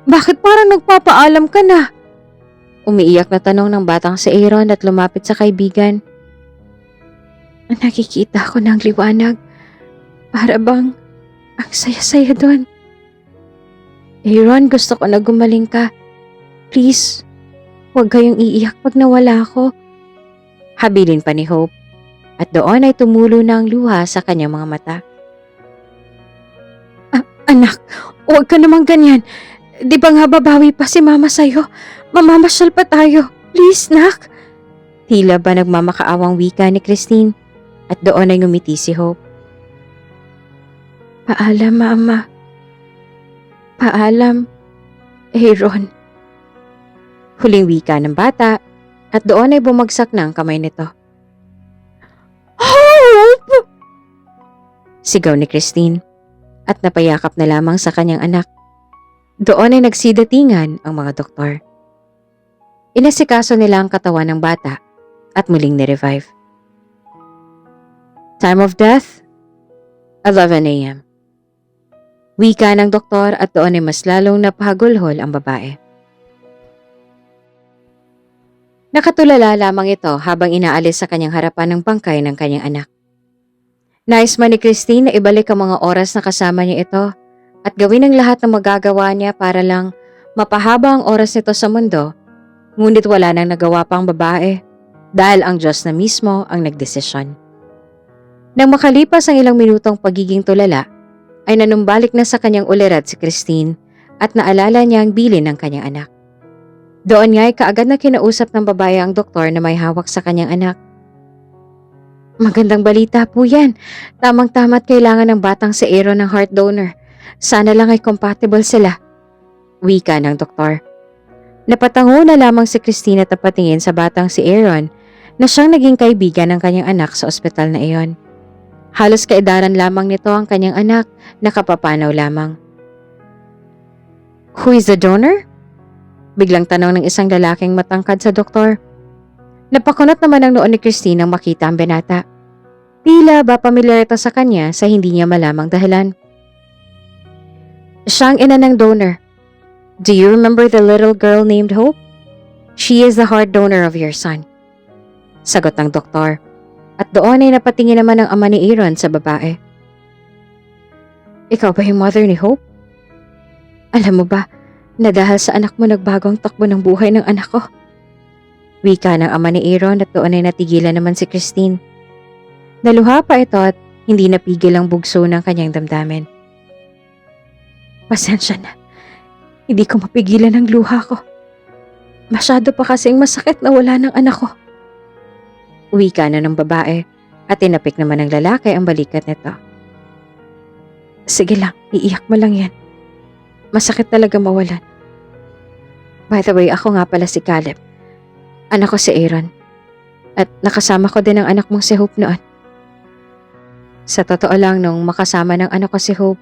Bakit parang nagpapaalam ka na? Umiiyak na tanong ng batang si Aaron at lumapit sa kaibigan. Nakikita ko ng liwanag. Para bang ang saya-saya doon. Aaron, gusto ko na gumaling ka. Please, huwag kayong iiyak pag nawala ako. Habilin pa ni Hope at doon ay tumulo na ang luha sa kanyang mga mata. Anak, huwag ka namang ganyan. Di ba nga babawi pa si mama sa'yo? Mamamasyal pa tayo. Please, nak. Tila ba nagmamakaawang wika ni Christine at doon ay ngumiti si Hope. Paalam, mama. Paalam, Aaron. Huling wika ng bata at doon ay bumagsak na ang kamay nito. Hope! Sigaw ni Christine at napayakap na lamang sa kanyang anak. Doon ay nagsidatingan ang mga doktor. Inasikaso nila ang katawan ng bata at muling ni-revive. Time of death, 11 a.m. Wika ng doktor at doon ay mas lalong napahagulhol ang babae. Nakatulala lamang ito habang inaalis sa kanyang harapan ng bangkay ng kanyang anak. Nais man ni Christine na ibalik ang mga oras na kasama niya ito at gawin ang lahat ng magagawa niya para lang mapahaba ang oras nito sa mundo, ngunit wala nang nagawa pa ang babae dahil ang Diyos na mismo ang nagdesisyon. Nang makalipas ang ilang minutong pagiging tulala, ay nanumbalik na sa kanyang ulirad si Christine at naalala niya ang bilin ng kanyang anak. Doon nga ay kaagad na kinausap ng babae ang doktor na may hawak sa kanyang anak. Magandang balita po yan. Tamang-tama at kailangan ng batang si Aaron ng heart donor. Sana lang ay compatible sila. Wika ng doktor. Napatango na lamang si Christine at napatingin sa batang si Aaron na siyang naging kaibigan ng kanyang anak sa ospital na iyon. Halos kaedaran lamang nito ang kanyang anak na kapapanaw lamang. Who is the donor? Biglang tanong ng isang lalaking matangkad sa doktor. Napakunot naman ang noon ni Christine nang makita ang binata. Tila ba pamilyar ito sa kanya sa hindi niya malamang dahilan. Siya ang ina ng donor. Do you remember the little girl named Hope? She is the heart donor of your son. Sagot ng doktor. At doon ay napatingin naman ang ama ni Aaron sa babae. Ikaw ba yung mother ni Hope? Alam mo ba na dahil sa anak mo nagbago ang takbo ng buhay ng anak ko? Wika ng ama ni Aaron at doon ay natigilan naman si Christine. Naluha pa ito at hindi napigil ang bugso ng kanyang damdamin. Pasensya na. Hindi ko mapigilan ang luha ko. Masyado pa kasing masakit na wala ng anak ko. Wika na ng babae at tinapik naman ng lalaki ang balikat nito. Sige lang, iiyak mo lang yan. Masakit talaga mawalan. By the way, ako nga pala si Caleb. Anak ko si Aaron. At nakasama ko din ang anak mong si Hope noon. Sa totoo lang, nung makasama ng anak ko si Hope,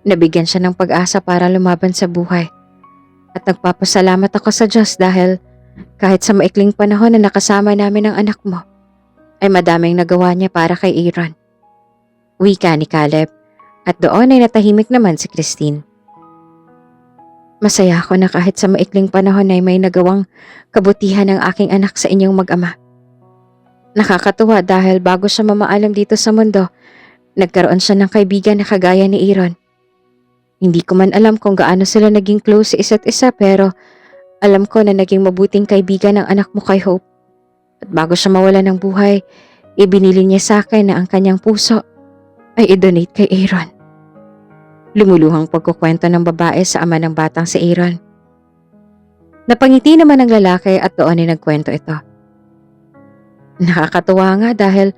nabigyan siya ng pag-asa para lumaban sa buhay. At nagpapasalamat ako sa Diyos dahil kahit sa maikling panahon na nakasama namin ang anak mo, ay madaming nagawa niya para kay Aaron. Wika ni Caleb at doon ay natahimik naman si Christine. Masaya ako na kahit sa maikling panahon ay may nagawang kabutihan ng aking anak sa inyong mag-ama. Nakakatuwa dahil bago siya mamaalam dito sa mundo, nagkaroon siya ng kaibigan na kagaya ni Aaron. Hindi ko man alam kung gaano sila naging close sa isa't isa pero alam ko na naging mabuting kaibigan ng anak mo kay Hope. At bago siya mawala ng buhay, ibinili niya sa akin na ang kanyang puso ay i-donate kay Aaron. Lumuluhang pagkukwento ng babae sa ama ng batang si Aaron. Napangiti naman ang lalaki at doon ay nagkwento ito. Nakakatuwa nga dahil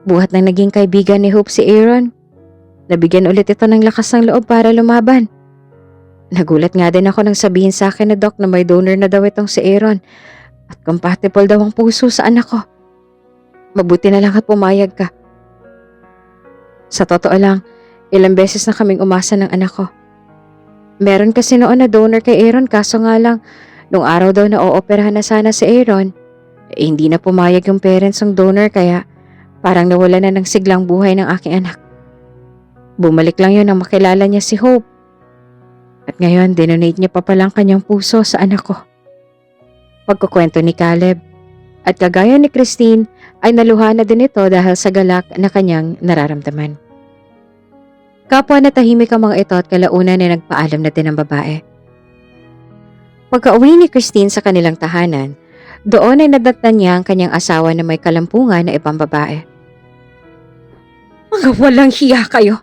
buhat ng naging kaibigan ni Hope si Aaron, nabigyan ulit ito ng lakas ng loob para lumaban. Nagulat nga din ako nang sabihin sa akin na Doc na may donor na daw itong si Aaron At compatible daw ang puso sa anak ko. Mabuti na lang at pumayag ka. Sa totoo lang, ilang beses na kaming umasa ng anak ko. Meron kasi noon na donor kay Aaron kaso nga lang, nung araw daw na ooperahan na sana si Aaron, hindi na pumayag yung parents ng donor kaya parang nawala na ng siglang buhay ng aking anak. Bumalik lang yun nang makilala niya si Hope. At ngayon, dinonate niya pa palang kanyang puso sa anak ko. Pagkukwento ni Caleb. At kagaya ni Christine, ay naluha na din ito dahil sa galak na kanyang nararamdaman. Kapwa na tahimik ang mga ito at kalaunan na nagpaalam na din ang babae. Pagka-uwi ni Christine sa kanilang tahanan, doon ay nadatnan niya ang kanyang asawa na may kalampungan na ibang babae. Mga walang hiya kayo!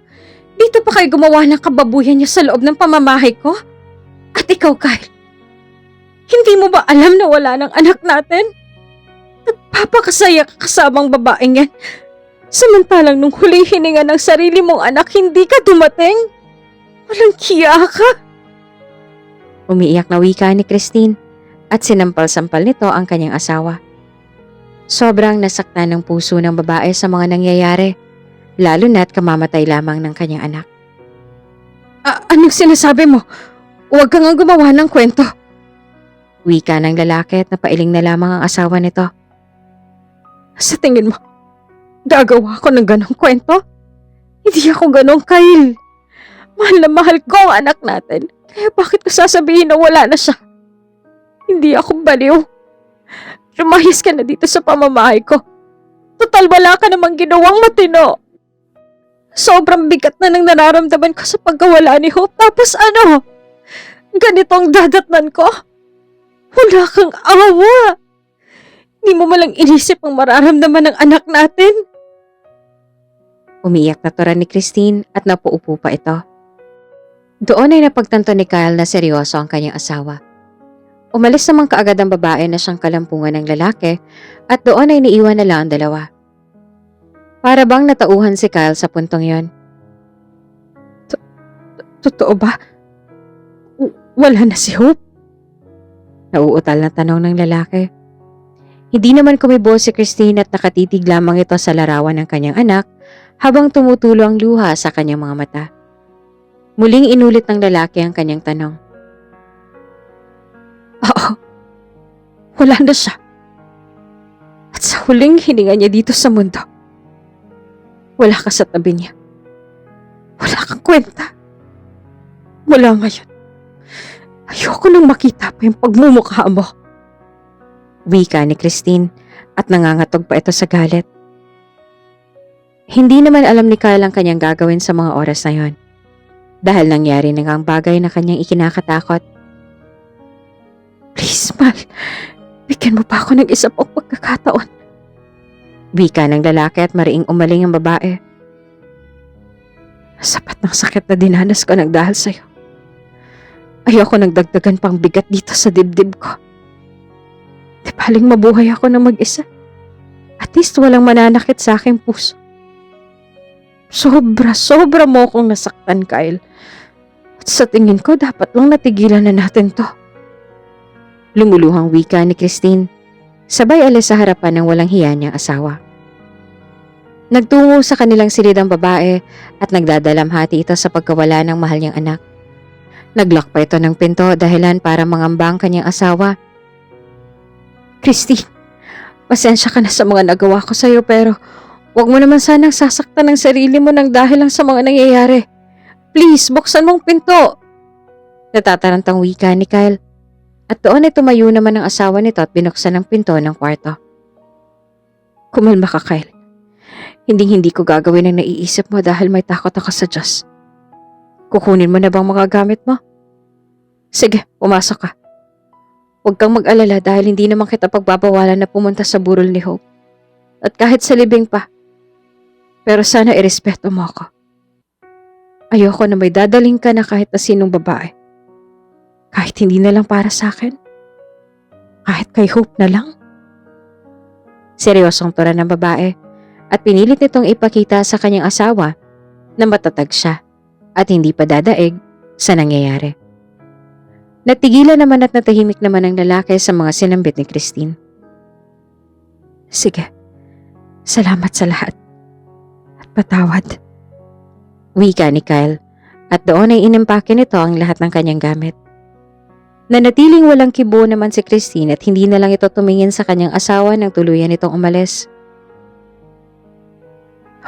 Dito pa kayo gumawa ng kababuyan niyo sa loob ng pamamahay ko? At ikaw, Kyle, hindi mo ba alam na wala ng anak natin? Nagpapakasaya ka kasamang babaeng yan. Samantalang nung huling hininga ng sarili mong anak, hindi ka dumating. Walang hiya ka. Umiiyak na wika ni Christine at sinampal-sampal nito ang kanyang asawa. Sobrang nasaktan ng puso ng babae sa mga nangyayari, lalo na't kamamatay lamang ng kanyang anak. Anong sinasabi mo? Huwag kang gumawa ng kwento. Wika ng lalaki at napailing na lamang ang asawa nito. Sa tingin mo, gagawa ko ng ganong kwento? Hindi ako ganong, Kyle. Mahal na mahal ko ang anak natin. Kaya bakit ko sasabihin na wala na siya? Hindi ako baliw. Lumayas ka na dito sa pamamahay ko. Total wala ka namang ginawang matino. Sobrang bigat na ng nararamdaman ko sa pagkawala ni Hope. Tapos ano? Ganitong dadatnan ko? Wala kang awa. Hindi mo malang inisip ang mararamdaman ng anak natin. Umiyak na tura ni Christine at napaupo pa ito. Doon ay napagtanto ni Kyle na seryoso ang kanyang asawa. Umalis naman kaagad ang babae na siyang kalampungan ng lalaki at doon ay niiwan na lang ang dalawa. Para bang natauhan si Kyle sa puntong yon. Totoo ba? Wala na si Hope? Nauutal na tanong ng lalaki. Hindi naman kumibo si Christine at nakatitig lamang ito sa larawan ng kanyang anak habang tumutulo ang luha sa kanyang mga mata. Muling inulit ng lalaki ang kanyang tanong. Oo, wala na siya. At sa huling hininga niya dito sa mundo, wala ka sa tabi niya. Wala kang kwenta. Mula ngayon, ayoko nang makita pa yung pagmumukha mo. Wika ni Christine at nangangatog pa ito sa galit. Hindi naman alam ni Kyle ang kanyang gagawin sa mga oras na yon. Dahil nangyari na ang bagay na kanyang ikinakatakot. Please, Mal, bigyan mo pa ako ng isa pang pagkakataon. Wika ng lalaki at mariing umaling ang babae. Sapat ng sakit na dinanas ko ng dahil sa'yo. Ayoko nang dagdagan pang bigat dito sa dibdib ko. Di baling mabuhay ako na mag-isa. At least walang mananakit sa aking puso. Sobra mo akong nasaktan, Kyle. At sa tingin ko, dapat lang natigilan na natin to. Lumuluhang wika ni Christine. Sabay alis sa harapan ng walang hiya niyang asawa. Nagtungo sa kanilang silid ang babae at nagdadalamhati ito sa pagkawala ng mahal niyang anak. Naglock pa ito ng pinto dahilan para mangamba ang kanyang asawa. Christine, pasensya ka na sa mga nagawa ko sa'yo pero huwag mo naman sanang sasaktan ng sarili mo nang dahil lang sa mga nangyayari. Please, buksan mong pinto. Natatarantang wika ni Kyle. At doon ay tumayo naman ang asawa nito at binuksan ang pinto ng kwarto. Kumalma ka, Kyle. Hindi ko gagawin ang naiisip mo dahil may takot ako sa Diyos. Kukunin mo na bang mga gamit mo? Sige, pumasok ka. Huwag kang mag-alala dahil hindi naman kita pagbabawalan na pumunta sa burol ni Hope. At kahit sa libing pa. Pero sana irespeto mo ako. Ayoko na may dadaling ka na kahit na sinong babae. Kahit hindi na lang para sa akin. Kahit kay Hope na lang. Seryosong tura ng babae at pinilit nitong ipakita sa kanyang asawa na matatag siya at hindi pa dadaig sa nangyayari. Natigilan naman at natahimik naman ang lalaki sa mga sinambit ni Christine. Sige, salamat sa lahat. At patawad. Wika ni Kyle, at doon ay inimpake nito ang lahat ng kanyang gamit. Nanatiling walang kibo naman si Christine at hindi na lang ito tumingin sa kanyang asawa nang tuluyan itong umalis.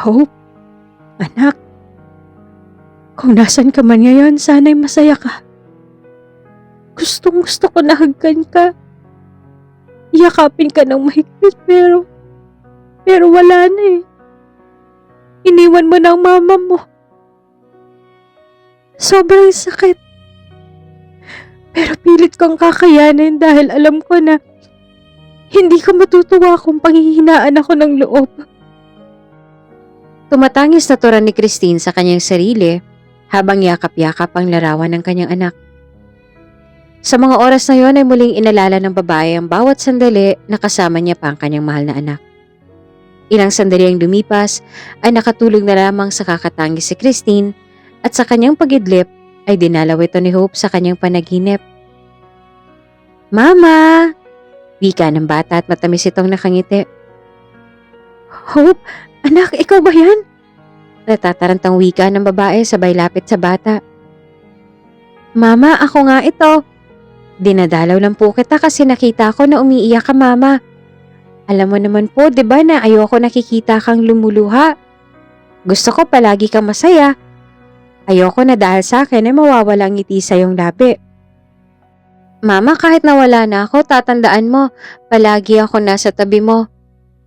Hope, anak, kung nasan ka man ngayon, sana'y masaya ka. Gustong gusto ko na hagkan ka. Yakapin ka ng mahigpit pero wala na eh. Iniwan mo na ang mama mo. Sobrang sakit. Pero pilit kong kakayanin dahil alam ko na hindi ka matutuwa kung panghihinaan ako ng loob. Tumatangis na turan ni Christine sa kanyang sarili habang yakap-yakap ang larawan ng kanyang anak. Sa mga oras na yon ay muling inalala ng babae ang bawat sandali na kasama niya pa ang kanyang mahal na anak. Ilang sandali ang lumipas ay nakatulog na lamang sa kakatangis si Christine at sa kanyang pagidlip ay dinalaw ito ni Hope sa kanyang panaginip. Mama! Wika ng bata at matamis itong nakangiti. Hope, anak, ikaw ba yan? Natatarantang wika ng babae sabay lapit sa bata. Mama, ako nga ito. Dinadalaw lang po kita kasi nakita ko na umiiyak ka, Mama. Alam mo naman po, di ba na ayoko nakikita kang lumuluha. Gusto ko palagi kang masaya. Ayoko na dahil sa akin ay mawawala ang ngiti sa iyong labi. Mama, kahit nawala na ako, tatandaan mo, palagi ako nasa tabi mo.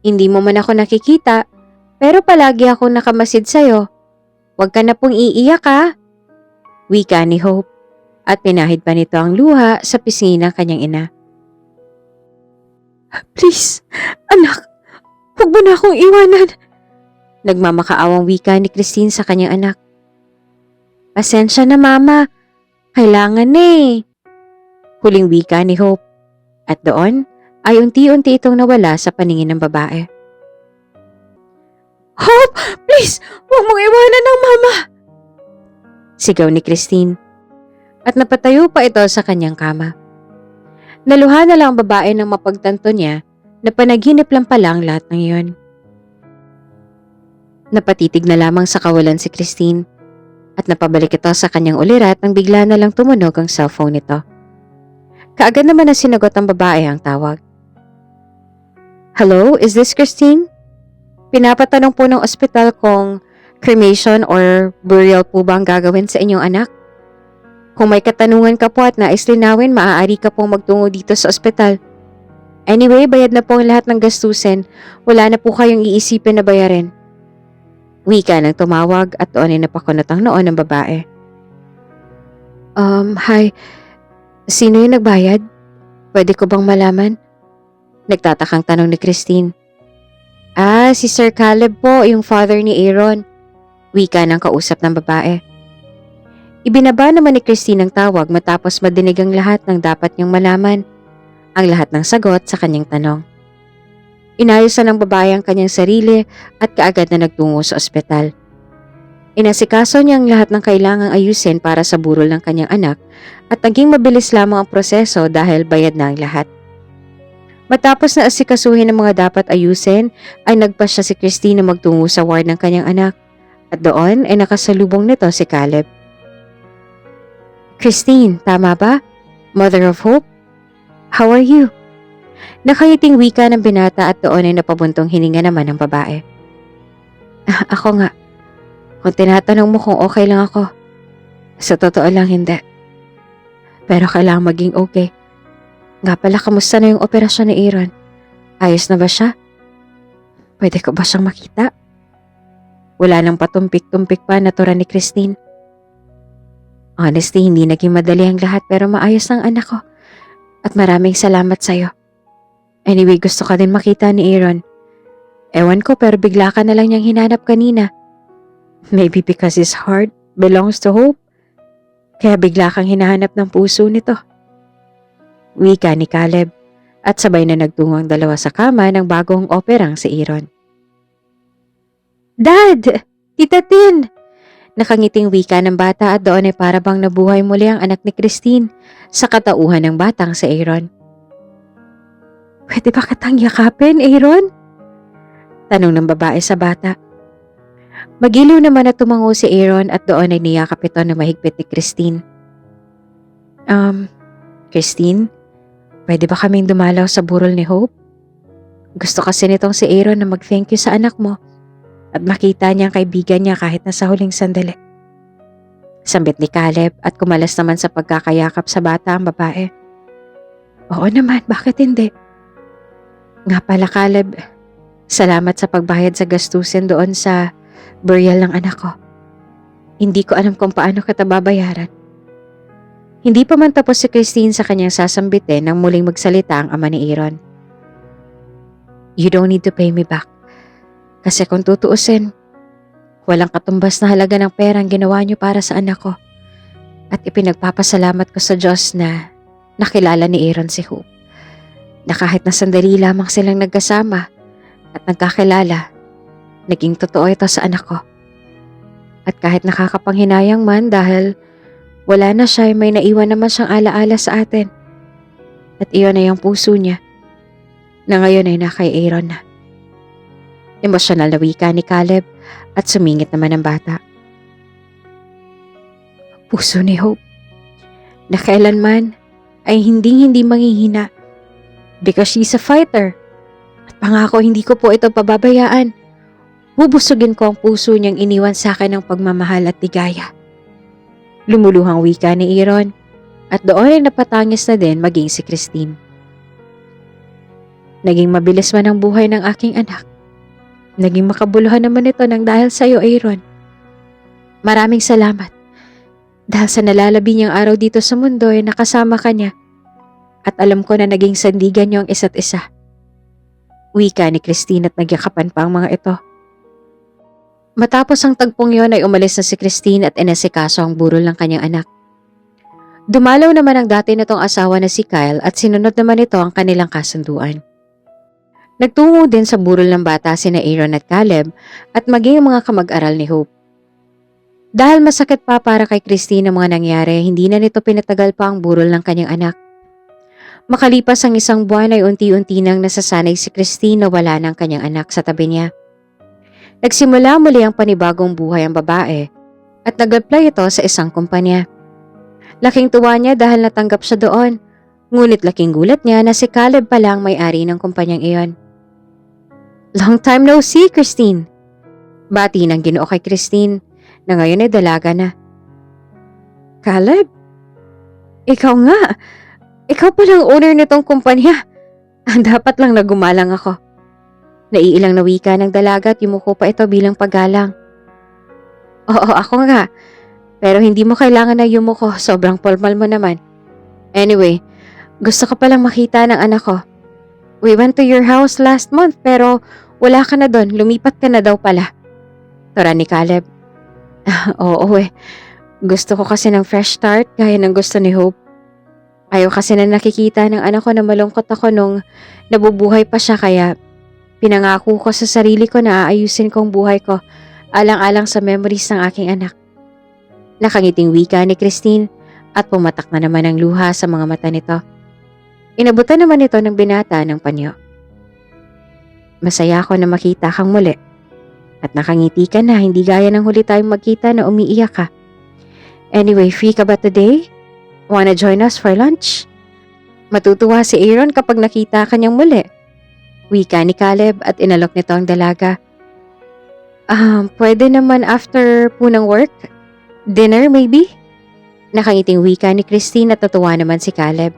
Hindi mo man ako nakikita, pero palagi ako nakamasid sa'yo. Huwag ka na pong iiyak ha. Wika ni Hope, at pinahid pa nito ang luha sa pisngi ng kanyang ina. Please, anak, huwag mo na akong iwanan. Nagmamakaawang wika ni Christine sa kanyang anak. Pasensya na, Mama. Kailangan eh. Huling wika ni Hope. At doon ay unti-unti itong nawala sa paningin ng babae. Hope! Please! Huwag mong iwanan ng Mama! Sigaw ni Christine. At napatayo pa ito sa kanyang kama. Naluha na lang ang babae nang mapagtanto niya na panaginip lang pala ang lahat ng iyon. Napatitig na lamang sa kawalan si Christine. At napabalik ito sa kanyang ulirat nang bigla na lang tumunog ang cellphone nito. Kaagad naman na sinagot ang babae ang tawag. Hello, is this Christine? Pinapatanong po ng ospital kung cremation or burial po ba ang gagawin sa inyong anak? Kung may katanungan ka po at nais linawin, maaari ka pong magtungo dito sa ospital. Anyway, bayad na po ang lahat ng gastusin. Wala na po kayong iisipin na bayarin. Wika nang tumawag at doon ay napakunot ang noon ng babae. Hi. Sino yung nagbayad? Pwede ko bang malaman? Nagtatakang tanong ni Christine. Si Sir Caleb po, yung father ni Aaron. Wika ng kausap ng babae. Ibinaba naman ni Christine ang tawag matapos madinig ang lahat ng dapat niyang malaman. Ang lahat ng sagot sa kanyang tanong. Inayos ng babae ang kanyang sarili at kaagad na nagtungo sa ospital. Inasikaso niya ang lahat ng kailangang ayusin para sa burol ng kanyang anak at naging mabilis lamang ang proseso dahil bayad na ang lahat. Matapos na asikasuhin ang mga dapat ayusin, ay nagpasya si Christine na magtungo sa ward ng kanyang anak at doon ay nakasalubong nito si Caleb. Christine, tama ba? Mother of Hope? How are you? Nakangiting wika ng binata at doon ay napabuntong hininga naman ng babae. Ako nga. Kung tinatanong mo kung okay lang ako, sa totoo lang hindi. Pero kailangan maging okay. Nga pala, kamusta na yung operasyon ni Aaron? Ayos na ba siya? Pwede ko ba siyang makita? Wala nang patumpik-tumpik pa natura ni Christine. Honestly, hindi naging madali ang lahat pero maayos ang anak ko. At maraming salamat sa'yo. Anyway, gusto ka din makita ni Aaron. Ewan ko pero bigla ka na lang niyang hinanap kanina. Maybe because his heart belongs to Hope. Kaya bigla kang hinahanap ng puso nito. Wika ni Caleb at sabay na nagtungo ang dalawa sa kama ng bagong operang si Aaron. Dad! Tita Tin! Nakangiting wika ng bata at doon ay para bang nabuhay muli ang anak ni Christine sa katauhan ng batang si Aaron. Pwede ba kitang yakapin, Aaron? Tanong ng babae sa bata. Magiliw naman at tumango si Aaron at doon ay niyakap ito na mahigpit ni Christine. Christine, pwede ba kaming dumalaw sa burol ni Hope? Gusto kasi nitong si Aaron na mag-thank you sa anak mo at makita niya ang kaibigan niya kahit na sa huling sandali. Sambit ni Caleb at kumalas naman sa pagkakayakap sa bata ang babae. Oo naman, bakit hindi? Nga pala Caleb, salamat sa pagbayad sa gastusin doon sa burial ng anak ko. Hindi ko alam kung paano kita babayaran. Hindi pa man tapos si Christine sa kanyang sasambitin nang muling magsalita ang ama ni Aaron. You don't need to pay me back. Kasi kung tutuusin, walang katumbas na halaga ng perang ginawa niyo para sa anak ko. At ipinagpapasalamat ko sa Diyos na nakilala ni Aaron si Hope. Na kahit na sandali lamang silang nagkasama at nagkakilala, naging totoo ito sa anak ko. At kahit nakakapanghinayang man dahil wala na siya, may naiwan naman siyang alaala sa atin. At iyon ay ang puso niya na ngayon ay na kay Aaron na. Emosyonal na wika ni Caleb at sumingit naman ang bata. Puso ni Hope na kailanman ay hindi manghihina because she's a fighter. At pangako hindi ko po ito pababayaan. Bubusugin ko ang puso niyang iniwan sa akin ng pagmamahal at ligaya. Lumuluhang wika ni Aaron at doon ay napatangis na din maging si Christine. Naging mabilis man ang buhay ng aking anak. Naging makabuluhan naman ito nang dahil sa iyo, Aaron. Maraming salamat. Dahil sa nalalabi niyang araw dito sa mundo ay nakasama ka niya. At alam ko na naging sandigan niyo ang isa't isa. Wika ni Christine at nagyakapan pa ang mga ito. Matapos ang tagpong yon ay umalis na si Christine at inasikaso ang burol ng kanyang anak. Dumalaw naman ang dati nitong asawa na si Kyle at sinunod naman ito ang kanilang kasunduan. Nagtungo din sa burol ng bata sina Aaron at Caleb at maging ang mga kamag-aral ni Hope. Dahil masakit pa para kay Christine ang mga nangyari, hindi na nito pinatagal pa ang burol ng kanyang anak. Makalipas ang isang buwan ay unti-unti nang nasasanay si Christine na wala ng kanyang anak sa tabi niya. Nagsimula muli ang panibagong buhay ang babae at nag-apply ito sa isang kumpanya. Laking tuwa niya dahil natanggap siya doon, ngunit laking gulat niya na si Caleb pala ang may-ari ng kumpanyang iyon. Long time no see, Christine. Bati ng Ginoo kay Christine na ngayon ay dalaga na. Caleb? Ikaw nga. Ikaw palang owner nitong kumpanya. Dapat lang na gumalang ako. Naiilang na wika ng dalaga at yumuko pa ito bilang paggalang. Oo, ako nga. Pero hindi mo kailangan na yumuko. Sobrang formal mo naman. Anyway, gusto ko palang makita ng anak ko. We went to your house last month pero wala ka na doon. Lumipat ka na daw pala. Tora ni Caleb. Oo Gusto ko kasi ng fresh start gaya ng gusto ni Hope. Ayaw kasi na nakikita ng anak ko na malungkot ako nung nabubuhay pa siya kaya pinangako ko sa sarili ko na aayusin ko ang buhay ko alang-alang sa memories ng aking anak. Nakangiting wika ni Christine at pumatak na naman ang luha sa mga mata nito. Inabutan naman ito ng binata ng panyo. Masaya ako na makita kang muli. At nakangiti ka na, hindi gaya ng huli tayong magkita na umiiyak ka. Anyway, free ka ba today? Wanna join us for lunch? Matutuwa si Aaron kapag nakita ka niyang muli. Wika ni Caleb at inalok nito ang dalaga. Pwede naman after po ng work? Dinner maybe? Nakangiting wika ni Christine at natuwa naman si Caleb.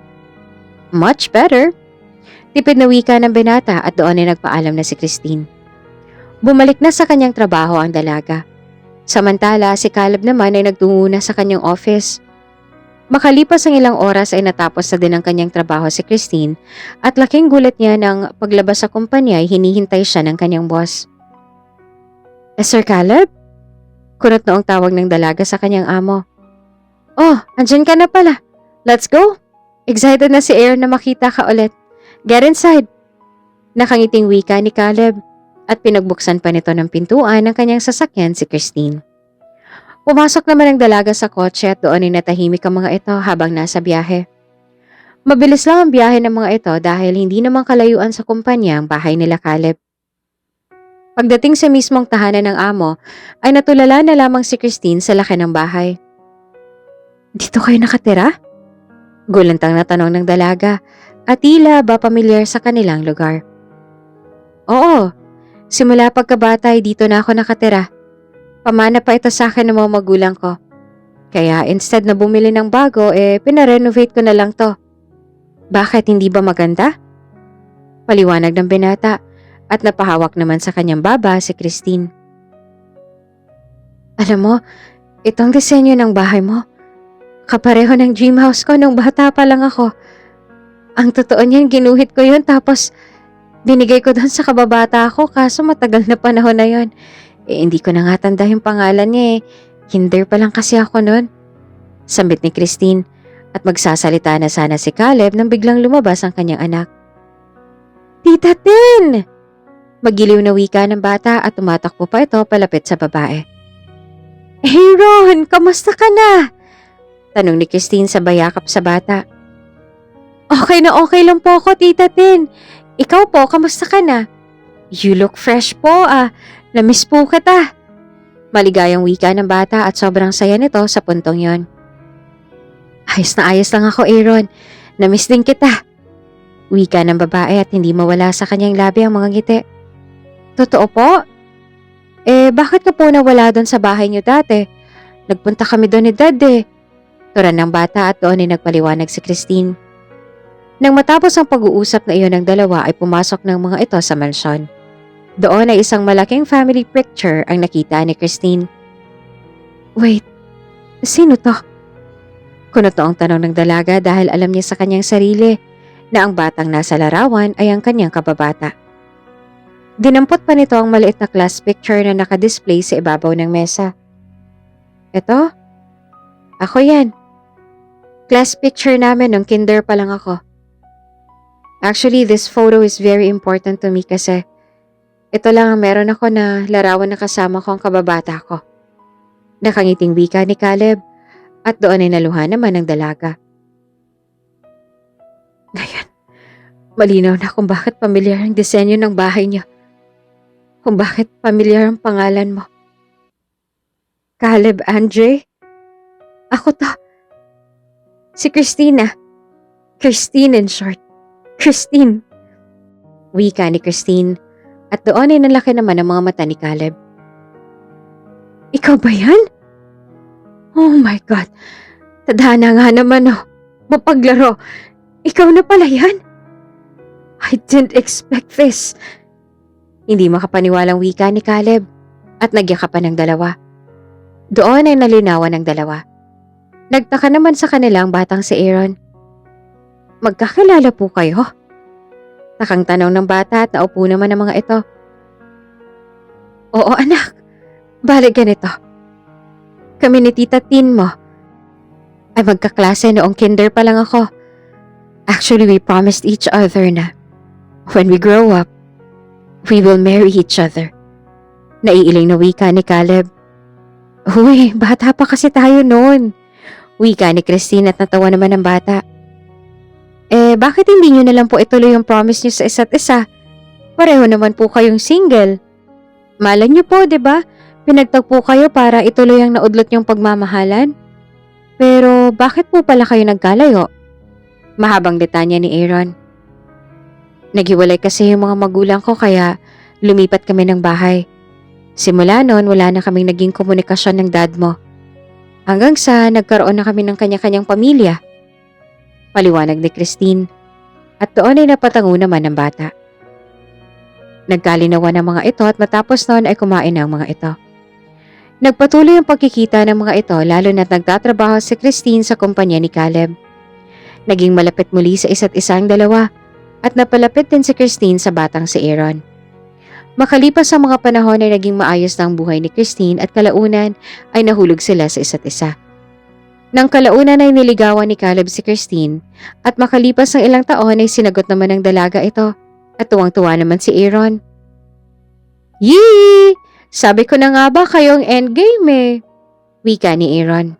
Much better. Tipid na wika ng binata at doon ay nagpaalam na si Christine. Bumalik na sa kanyang trabaho ang dalaga. Samantala, si Caleb naman ay nagtungo na sa kanyang office. Makalipas ang ilang oras ay natapos na din ang kanyang trabaho si Christine at laking gulat niya nang paglabas sa kumpanya ay hinihintay siya ng kanyang boss. Sir Caleb? Kunot noong tawag ng dalaga sa kanyang amo. Oh, andyan ka na pala. Let's go. Excited na si Aaron na makita ka ulit. Get inside. Nakangiting wika ni Caleb at pinagbuksan pa nito ng pintuan ng kanyang sasakyan si Christine. Pumasok naman ang dalaga sa kotse at doon ay natahimik ang mga ito habang nasa biyahe. Mabilis lang ang biyahe ng mga ito dahil hindi naman kalayuan sa kumpanya ang bahay nila Caleb. Pagdating sa mismong tahanan ng amo, ay natulala na lamang si Christine sa laki ng bahay. Dito kayo nakatira? Gulantang na tanong ng dalaga at tila ba pamilyar sa kanilang lugar. Oo, simula pagkabata ay dito na ako nakatira. Pamana pa ito sa akin ng mga magulang ko. Kaya instead na bumili ng bago, pinarenovate ko na lang to. Bakit, hindi ba maganda? Paliwanag ng binata at napahawak naman sa kanyang baba si Christine. Alam mo, itong disenyo ng bahay mo, kapareho ng dream house ko nung bata pa lang ako. Ang totoo niyan, ginuhit ko yun tapos binigay ko doon sa kababata ako kaso matagal na panahon na yun. Hindi ko na nga tanda yung pangalan niya. Kinder pa lang kasi ako noon. Sambit ni Christine at magsasalita na sana si Caleb nang biglang lumabas ang kanyang anak. Tita Tin! Magiliw na wika ng bata at tumatakbo pa ito palapit sa babae. Hey Ron, kamusta ka na? Tanong ni Christine sa bayakap sa bata. Okay na okay lang po ako, Tita Tin. Ikaw po, kamusta ka na? You look fresh po Namiss po kita. Maligayang wika ng bata at sobrang saya nito sa puntong yon. Ayos na ayos lang ako, Aaron. Namiss din kita. Wika ng babae at hindi mawala sa kanyang labi ang mga ngiti. Totoo po? Bakit ka po nawala doon sa bahay niyo dati? Nagpunta kami doon ni Dad Turan ng bata at doon ay nagpaliwanag si Christine. Nang matapos ang pag-uusap na iyon ng dalawa ay pumasok ng mga ito sa mansyon. Doon ay isang malaking family picture ang nakita ni Christine. Wait, sino to? Kuno to ang tanong ng dalaga dahil alam niya sa kanyang sarili na ang batang nasa larawan ay ang kanyang kababata. Dinampot pa nito ang maliit na class picture na nakadisplay sa ibabaw ng mesa. Eto? Ako yan. Class picture namin nung kinder pa lang ako. Actually, this photo is very important to me kasi ito lang ang meron ako na larawan na kasama ko ang kababata ko. Nakangiting wika ni Caleb at doon ay naluha naman ang dalaga. Ngayon, malinaw na kung bakit pamilyar ang disenyo ng bahay niya. Kung bakit pamilyar ang pangalan mo. Caleb Andre? Ako to. Si Christina. Christine in short. Christine. Wika ni Christine at doon ay nalaki naman ang mga mata ni Caleb. Ikaw ba yan? Oh my God. Tadhana nga naman Mapaglaro. Ikaw na pala yan? I didn't expect this. Hindi makapaniwalang wika ni Caleb at nagyakapan ng dalawa. Doon ay nalinawan ng dalawa. Nagtaka naman sa kanila ang batang si Aaron. Magkakilala po kayo? Takang tanong ng bata at naupo naman ang mga ito. Oo anak, balik ganito. Kami ni Tita Tin mo ay magkaklase noong kinder pa lang ako. Actually, we promised each other na when we grow up, we will marry each other. Naiiling na wika ni Caleb. Uy, bata pa kasi tayo noon. Wika ni Christine at natawa naman ng bata. Bakit hindi nyo na lang po ituloy yung promise nyo sa isa't isa? Pareho naman po kayong single. Malay nyo po, diba? Pinagtagpo kayo para ituloy ang naudlot nyong pagmamahalan. Pero bakit po pala kayo nagkalayo? Mahabang detanya ni Aaron. Naghiwalay kasi yung mga magulang ko kaya lumipat kami ng bahay. Simula noon wala na kaming naging komunikasyon ng dad mo. Hanggang sa nagkaroon na kami ng kanya-kanyang pamilya. Paliwanag ni Christine at doon ay napatango naman ng bata. Nagkalinawan ang mga ito at matapos noon ay kumain ang mga ito. Nagpatuloy ang pagkikita ng mga ito lalo na't nagtatrabaho si Christine sa kumpanya ni Caleb. Naging malapit muli sa isa't isa ang dalawa at napalapit din si Christine sa batang si Aaron. Makalipas ang mga panahon ay naging maayos na ang buhay ni Christine at kalaunan ay nahulog sila sa isa't isa. Nang kalaunan ay niligawan ni Caleb si Christine at makalipas ng ilang taon ay sinagot naman ng dalaga ito at tuwang-tuwa naman si Aaron. Yee! Sabi ko na nga ba kayong endgame Wika ni Aaron.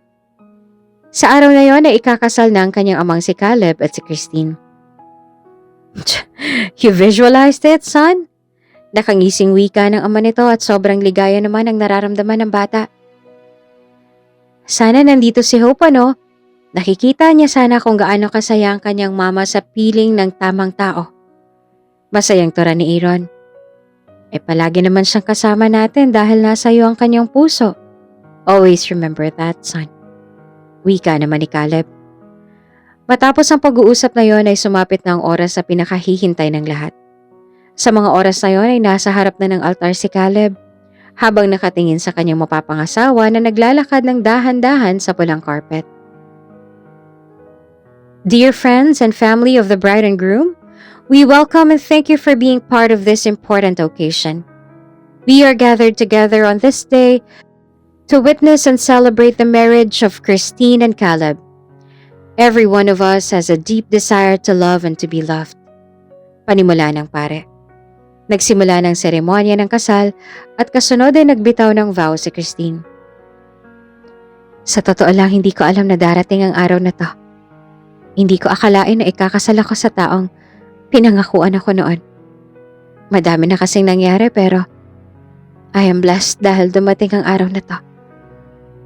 Sa araw na yon ay ikakasal na ang kanyang amang si Caleb at si Christine. You visualized it, son? Nakangising wika ng ama nito at sobrang ligaya naman ang nararamdaman ng bata. Sana nandito si Hope, ano? Nakikita niya sana kung gaano kasaya ang kanyang mama sa piling ng tamang tao. Masayang tura ni Aaron. Palagi naman siyang kasama natin dahil nasa iyo ang kanyang puso. Always remember that, son. Wika naman ni Caleb. Matapos ang pag-uusap na yon ay sumapit na ang oras sa pinakahihintay ng lahat. Sa mga oras na yon ay nasa harap na ng altar si Caleb habang nakatingin sa kanyang mapapangasawa na naglalakad ng dahan-dahan sa pulang carpet. Dear friends and family of the bride and groom, we welcome and thank you for being part of this important occasion. We are gathered together on this day to witness and celebrate the marriage of Christine and Caleb. Every one of us has a deep desire to love and to be loved. Panimula ng pare. Nagsimula ng seremonya ng kasal at kasunod ay nagbitaw ng vow si Christine. Sa totoo lang, hindi ko alam na darating ang araw na to. Hindi ko akalain na ikakasal ako sa taong pinangakuan ako noon. Madami na kasing nangyari pero I am blessed dahil dumating ang araw na to.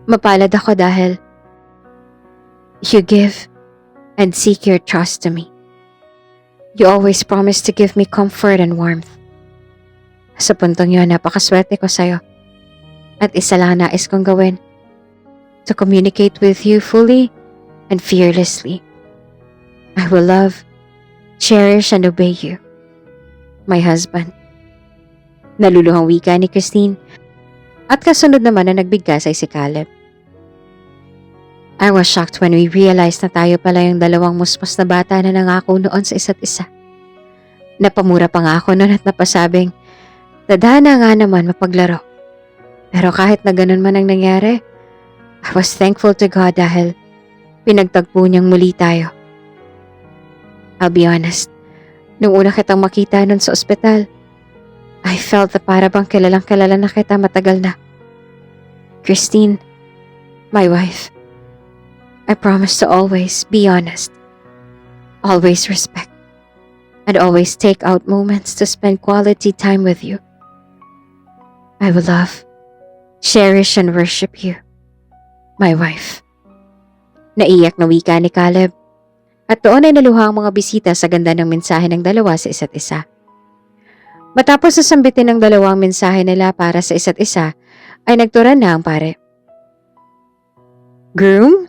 Mapalad ako dahil you give and seek your trust to me. You always promise to give me comfort and warmth. Sa puntong yun, napakaswerte ko sa'yo. At isa lang nais kong gawin. To communicate with you fully and fearlessly. I will love, cherish, and obey you. My husband. Naluluhang wika ni Christine. At kasunod naman na nagbigkas ay si Caleb. I was shocked when we realized na tayo pala yung dalawang muspos na bata na nangako noon sa isa't isa. Napamura pa nga ako noon at napasabing, tadhana nga naman mapaglaro. Pero kahit na ganun man ang nangyari, I was thankful to God dahil pinagtagpo niyang muli tayo. I'll be honest, nung una kitang makita noon sa ospital, I felt na para bang kilalang-kilala na kita matagal na. Christine, my wife, I promise to always be honest, always respect, and always take out moments to spend quality time with you. I will love, cherish, and worship you, my wife. Naiyak na wika ni Caleb, at doon ay naluha ang mga bisita sa ganda ng mensahe ng dalawa sa isa't isa. Matapos sasambitin ng dalawang mensahe nila para sa isa't isa, ay nagturan na ang pare. Groom,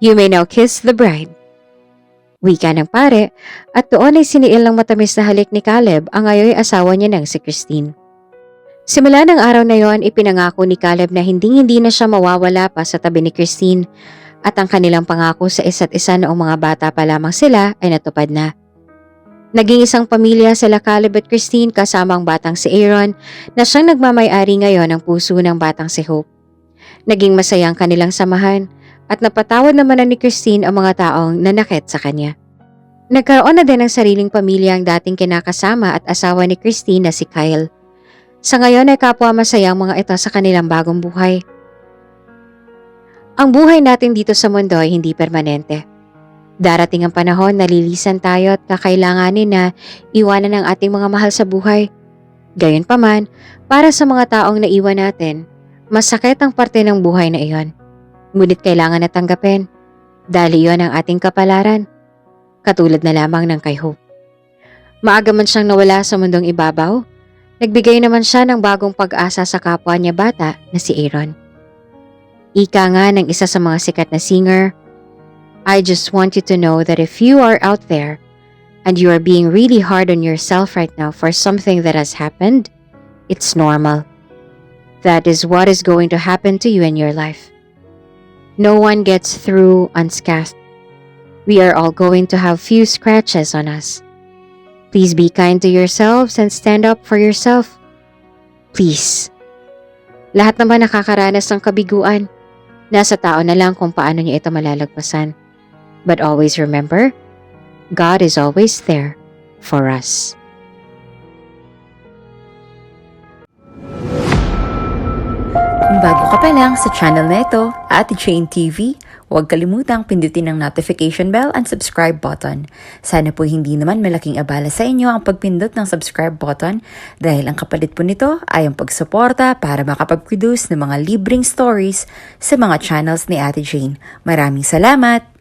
you may now kiss the bride. Wika ng pare at doon ay siniil ng matamis na halik ni Caleb ang ngayoy asawa niya ng si Christine. Simula ng araw na yon, ipinangako ni Caleb na hindi na siya mawawala pa sa tabi ni Christine at ang kanilang pangako sa isa't isa noong mga bata pa lamang sila ay natupad na. Naging isang pamilya sila Caleb at Christine kasama ang batang si Aaron na siyang nagmamay-ari ngayon ng puso ng batang si Hope. Naging masaya ang kanilang samahan at napatawad naman na ni Christine ang mga taong nanakit sa kanya. Nagkaroon na din ng sariling pamilya ang dating kinakasama at asawa ni Christine na si Kyle. Sa ngayon ay kapwa masaya ang mga ito sa kanilang bagong buhay. Ang buhay natin dito sa mundo ay hindi permanente. Darating ang panahon na lilisan tayo at kakailanganin na iwanan ang ating mga mahal sa buhay. Gayunpaman, para sa mga taong naiwan natin, masakit ang parte ng buhay na iyon. Ngunit kailangan na tanggapin dahil iyon ang ating kapalaran, katulad na lamang ng kay Hope. Maaga man siyang nawala sa mundong ibabaw, nagbigay naman siya ng bagong pag-asa sa kapwa niya bata na si Aaron. Ika nga ng isa sa mga sikat na singer, I just want you to know that if you are out there and you are being really hard on yourself right now for something that has happened, it's normal. That is what is going to happen to you in your life. No one gets through unscathed. We are all going to have few scratches on us. Please be kind to yourselves and stand up for yourself. Please. Lahat naman nakakaranas ng kabiguan. Nasa tao na lang kung paano niya ito malalagpasan. But always remember, God is always there for us. Kung Kung bago ka pa lang sa channel na ito, Ate Jane TV, huwag kalimutang pindutin ang notification bell and subscribe button. Sana po hindi naman malaking abala sa inyo ang pagpindot ng subscribe button dahil ang kapalit po nito ay ang pagsuporta para makapag-produce ng mga libreng stories sa mga channels ni Ate Jane. Maraming salamat!